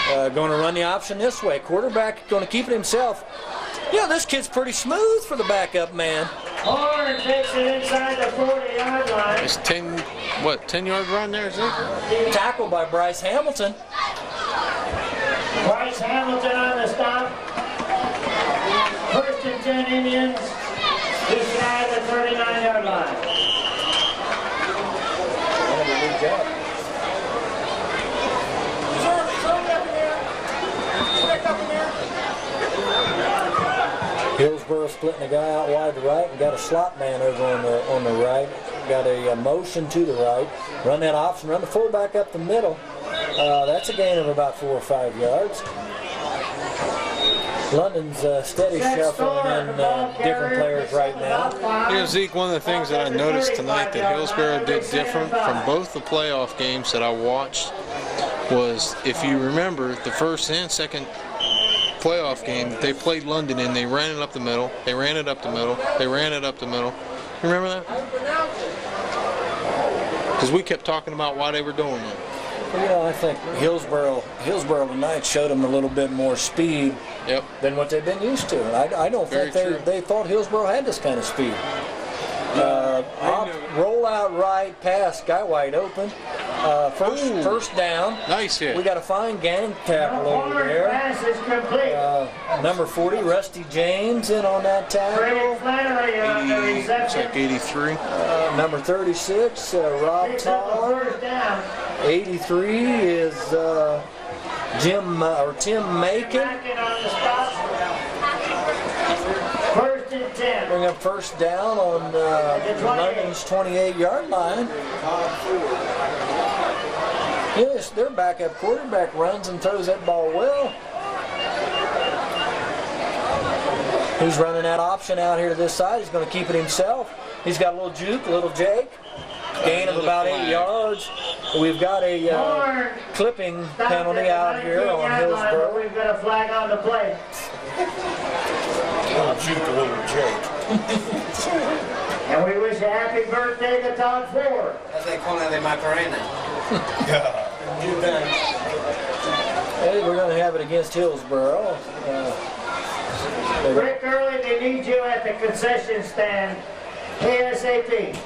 Going to run the option this way. Quarterback going to keep it himself. Yeah, this kid's pretty smooth for the backup man. Horn takes it inside the 40-yard line. It's 10-yard run there, Zeke? Tackled by Bryce Hamilton. Bryce Hamilton on the stop. 1st and 10 Indians. Just shy of the 39-yard line. Good job. Hillsboro splitting the guy out wide to right and got a slot man over on the right. Got a motion to the right. Run that option, run the fullback up the middle. That's a gain of about 4 or 5 yards. London's steady shuffling in different players right now. You know, Zeke, one of the things that I noticed tonight that Hillsboro did different from both the playoff games that I watched was, if you remember, the first and second playoff game, they played London and they ran it up the middle, they ran it up the middle, they ran it up the middle. You remember that? Because we kept talking about why they were doing that. You know, I think Hillsboro tonight showed them a little bit more speed than what they've been used to. And I don't think they thought Hillsboro had this kind of speed. Roll out right, pass, guy wide open. First down. Nice hit. We got a fine gang tackle over there. Pass is complete. Number 40, Rusty James, in on that tackle. Flannery on the reception. It's like 83. Number 36, Rob Todd. 83 is Tim Macon. On the stop. 1st and 10. Bring up first down on London's 28-yard line. Yes, their backup quarterback runs and throws that ball well. He's running that option out here to this side. He's going to keep it himself. He's got a little juke, a little Jake. Gain of about 8 yards. We've got a clipping penalty out here on Hillsboro. We've got a flag on the play. Juke a little Jake. And we wish a happy birthday to Todd Ford. That's like calling the Macarena. Hey, we're going to have it against Hillsboro. Rick Early, they need you at the concession stand. ASAP.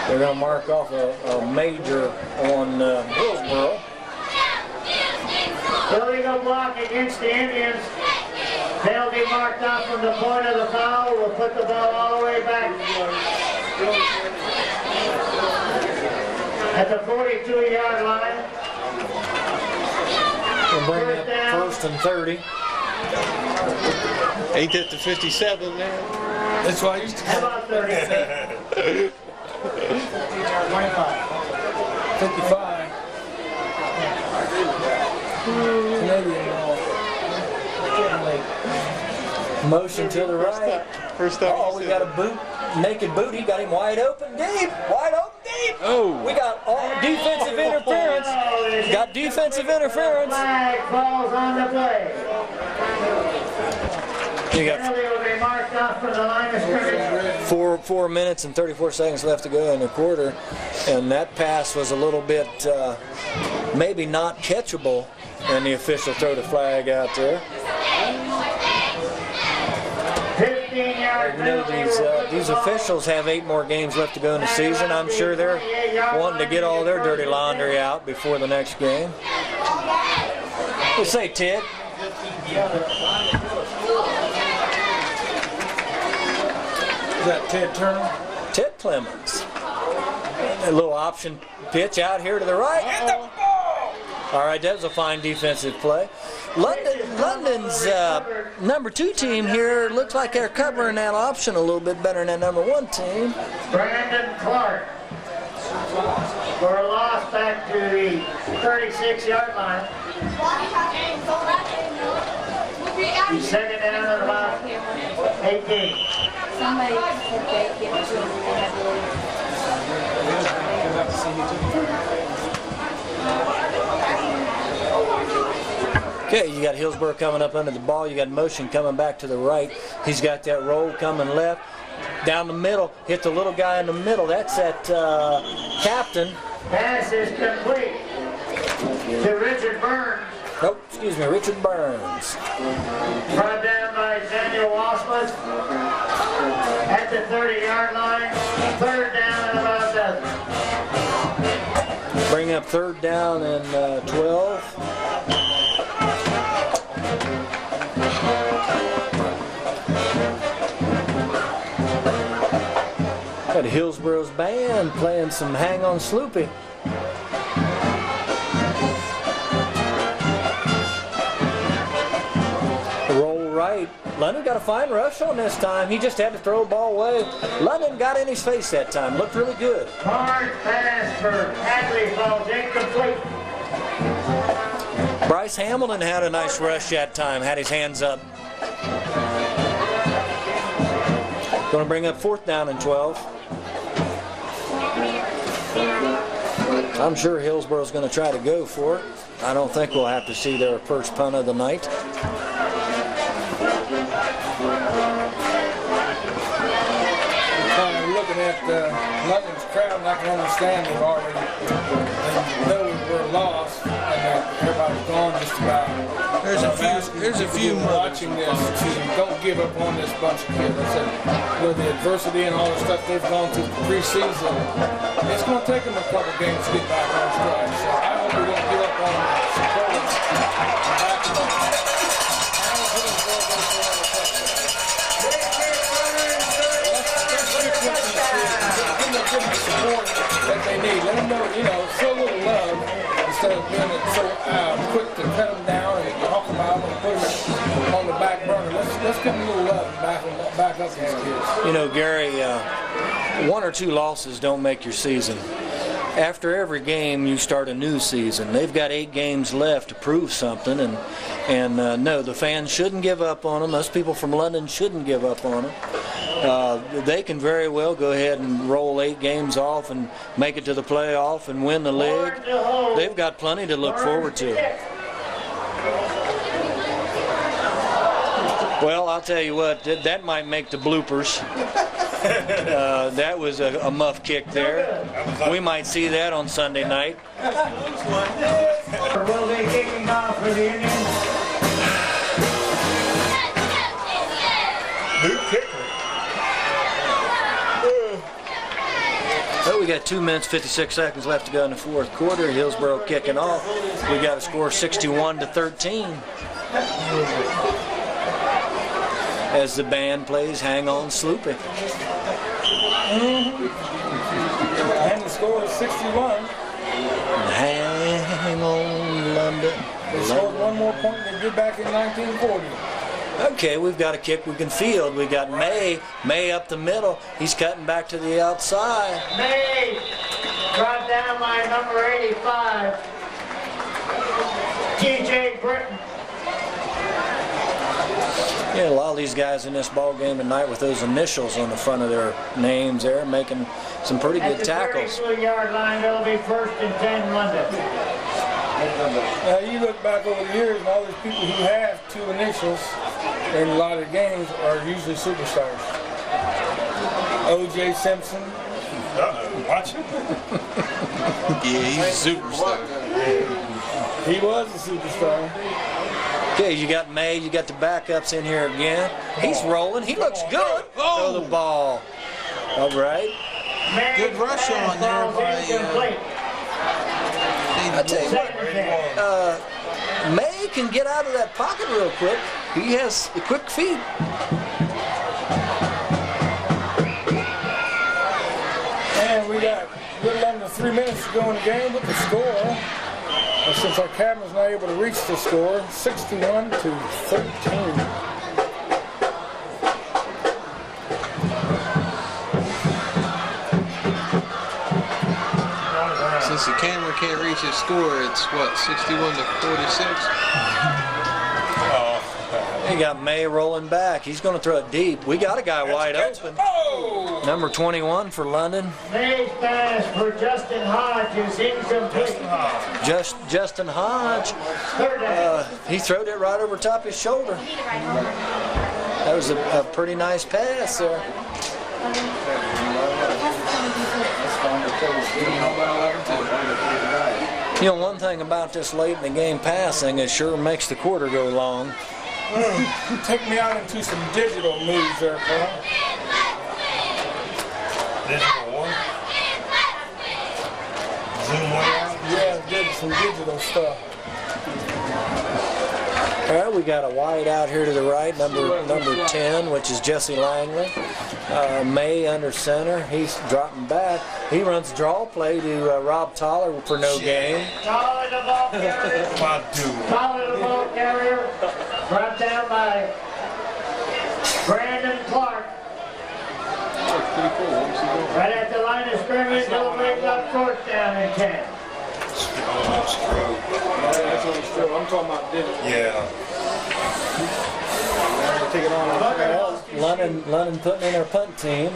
They're going to mark off a major on Hillsboro. Illegal block against the Indians. Penalty marked off from the point of the foul. We'll put the ball all the way back at the 42-yard line. We'll bring up first and 30. Ain't that the 57 man? That's why I used to. How about 30? 25. 55. Motion to the right. First time. Oh, we got a boot, naked boot. He got him wide open deep. Wide open deep. Oh. We got defensive interference. Got defensive interference. Flag falls on the play. You got Penalty will be marked off from the line of scrimmage. 4 minutes and 34 seconds left to go in the quarter, and that pass was a little bit maybe not catchable, and the official threw the flag out there. 15-yard You know, these officials have 8 more games left to go in the season. I'm sure they're wanting to get all their dirty laundry out before the next game. What do you say, Ted? Is that Ted Turner? Ted Clemens. A little option pitch out here to the right. All right, that was a fine defensive play. London's number 2 team here looks like they're covering that option a little bit better than that number 1 team. Brandon Clark for a loss back to the 36-yard line. He's second down at about 18. Okay, you got Hillsboro coming up under the ball. You got motion coming back to the right. He's got that roll coming left. Down the middle, hit the little guy in the middle. That's that captain. Pass is complete to Richard Burns. Nope, excuse me, Richard Burns. Brought down by Daniel Wassman at the 30-yard line. Third down and about a dozen. Bring up third down and 12. Got Hillsboro's band playing some Hang on Sloopy. Roll right. London got a fine rush on this time. He just had to throw the ball away. London got in his face that time. Looked really good. Hard pass for Hadley falls incomplete. Bryce Hamilton had a nice rush that time. Had his hands up. Going to bring up fourth down and 12. I'm sure Hillsboro's going to try to go for it. I don't think we'll have to see their first punt of the night. Looking at London's crowd, and I can understand they've already know we're lost, and everybody's gone just about. There's a few watching this to don't give up on this bunch of kids. I said, with the adversity and all the stuff they've gone through preseason, it's going to take them a couple games to get back on stride. So I hope we don't give up on them. Support them. Back them up. Give them the support that they need. Let them know, show a little love instead of being so quick to cut them down and talk about them and put them on the back burner. Let's give them a little love and back up these kids. You know, Gary, 1 or 2 losses don't make your season. After every game, you start a new season. They've got 8 games left to prove something, and no, the fans shouldn't give up on them. Us people from London shouldn't give up on them. They can very well go ahead and roll 8 games off and make it to the playoff and win the league. They've got plenty to look forward to. Well, I'll tell you what, that might make the bloopers. That was a muff kick there. We might see that on Sunday night. Will be kicking off for the Indians. New kicker. Well, we got 2 minutes, 56 seconds left to go in the fourth quarter. Hillsboro kicking off. We got a score 61-13. As the band plays Hang On Sloopy. And the score is 61. Hang on, London. They scored one more point than they did back in 1940. Okay, we've got a kick we can field. We got May up the middle. He's cutting back to the outside. May brought down by number 85, T.J. Britton. Yeah, a lot of these guys in this ball game tonight with those initials on the front of their names there, making some pretty good tackles. At the 32-yard line, it'll be 1st and 10 London. Now you look back over the years, and all these people who have 2 initials in a lot of games are usually superstars. O.J. Simpson. Watch it. Yeah, he's a superstar. He was a superstar. Okay, you got May, you got the backups in here again. He's rolling, he looks good. Throw the ball. All right. Good rush on there by I tell you what, May can get out of that pocket real quick. He has quick feet. And we got a little under 3 minutes to go in the game with the score. And since our camera's not able to reach the score, 61-13. Since the camera can't reach its score, it's what, 61-46? You got May rolling back. He's going to throw it deep. We got a guy wide open. Number 21 for London. May's pass for Justin Hodge is incomplete. Justin Hodge. He throwed it right over top of his shoulder. That was a pretty nice pass there. You know, one thing about this late in the game passing, it sure makes the quarter go long. Take me out into some digital moves there, Carl. Digital one. Zoom way out. Yeah, did some digital stuff. All right, we got a wide out here to the right, number 10, which is Jesse Langley. May under center. He's dropping back. He runs draw play to Rob Toller for no gain. Toller the ball carrier. Toller the ball carrier. Brought down by Brandon Clark. Right at the line of scrimmage, it'll make up 4th down and 10. That's what it's still. I'm talking about digital. Yeah. Take it on. London putting in their punt team,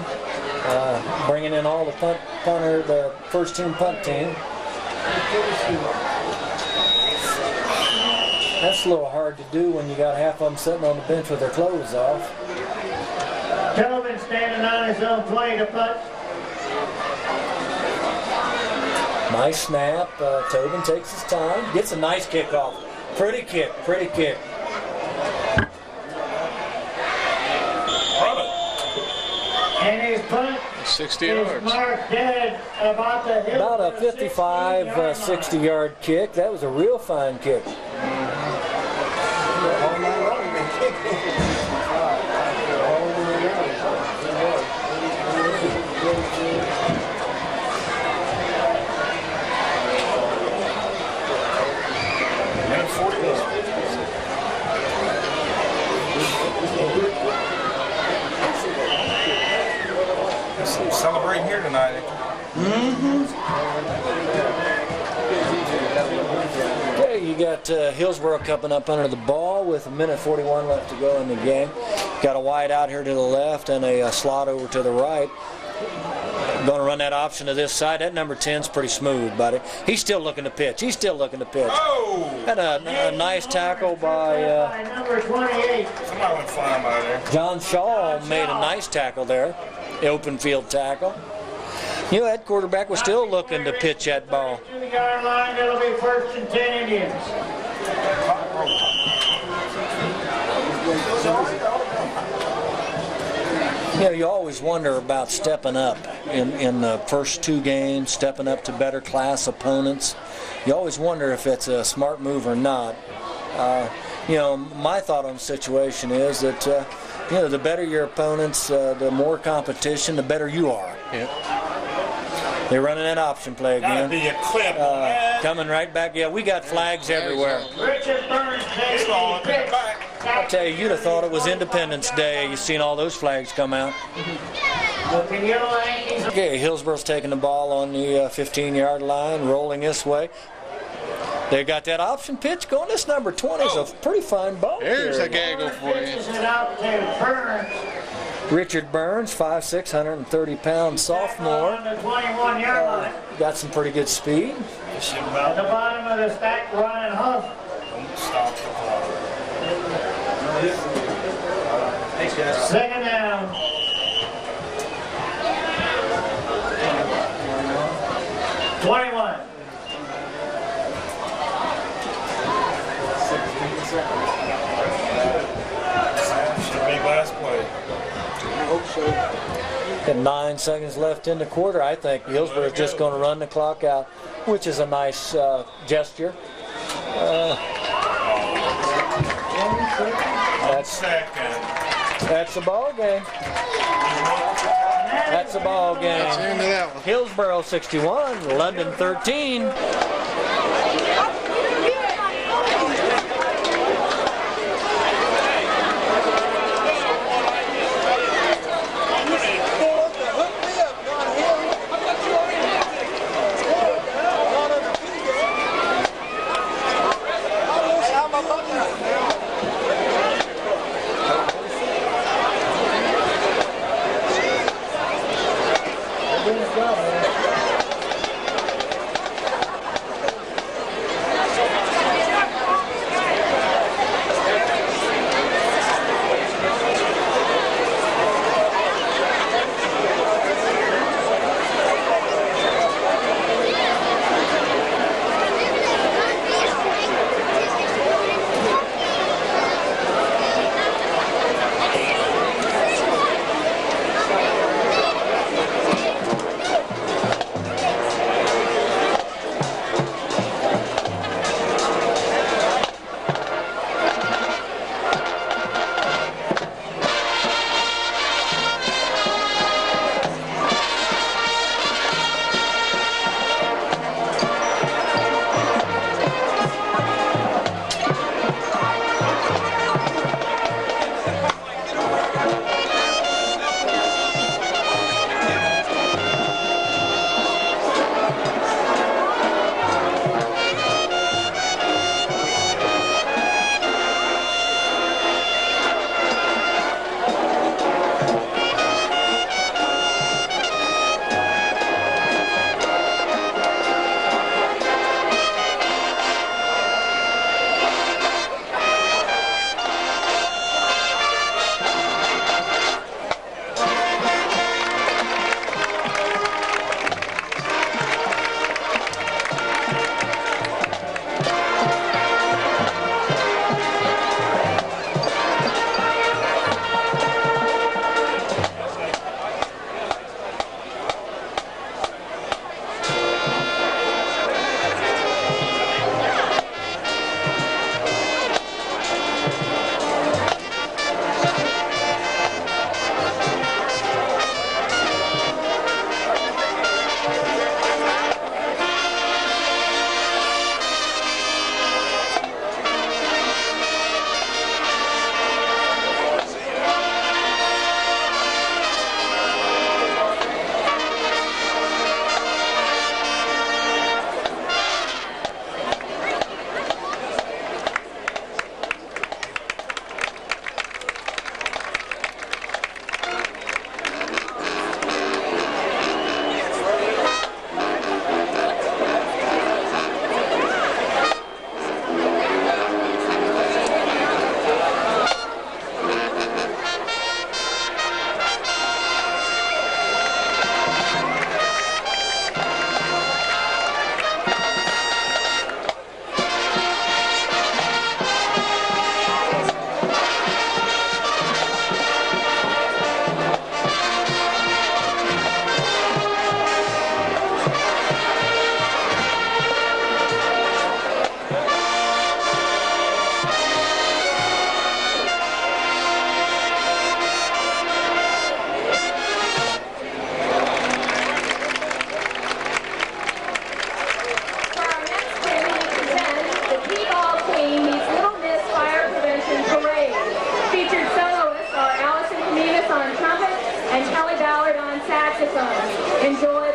bringing in all the the first team punt team. That's a little hard to do when you got half of them sitting on the bench with their clothes off. Tobin standing on his own play to punt. Nice snap. Tobin takes his time, gets a nice kickoff. Pretty kick. And his punt 60 is yards. marked dead about the hill. About a 55, 60-yard kick. That was a real fine kick. Celebrating here tonight. Okay, you got Hillsboro coming up under the ball with 1:41 left to go in the game. Got a wide out here to the left and a slot over to the right. Going to run that option to this side. That number 10's pretty smooth, buddy. He's still looking to pitch. He's still looking to pitch. Oh! Had a nice tackle by number 28. Somebody went flying by there. John Shaw. Made a nice tackle there. The open field tackle. You know, that quarterback was still looking to pitch that ball. 2-yard line, it'll be 1st and 10 Indians. You know, you always wonder about stepping up in the first 2 games, stepping up to better class opponents. You always wonder if it's a smart move or not. You know, my thought on the situation is that, you know, the better your opponents, the more competition, the better you are. Yeah. They're running that option play Gotta again. be a clip on that. Coming right back. Yeah, we got flags everywhere. Richard Burns takes the pitch. I'll tell you, you'd have thought it was Independence Day. You've seen all those flags come out. Okay, Hillsboro's taking the ball on the 15-yard line, rolling this way. They got that option pitch going. This number 20 is a pretty fine ball. There's a gaggle for you. Pitches it out to Burns. Richard Burns, 5'6", 130-pound sophomore. On the 21-yard line. Got some pretty good speed. At the bottom of the stack, Ryan Huff. Don't stop the clock. Second down. '21. Should be last play. Got 9 seconds left in the quarter. I think Hillsboro is just going to run the clock out, which is a nice gesture. That's the ball game. That's the ball game. That's the end of that one. Hillsboro 61, London 13. practice us. Enjoy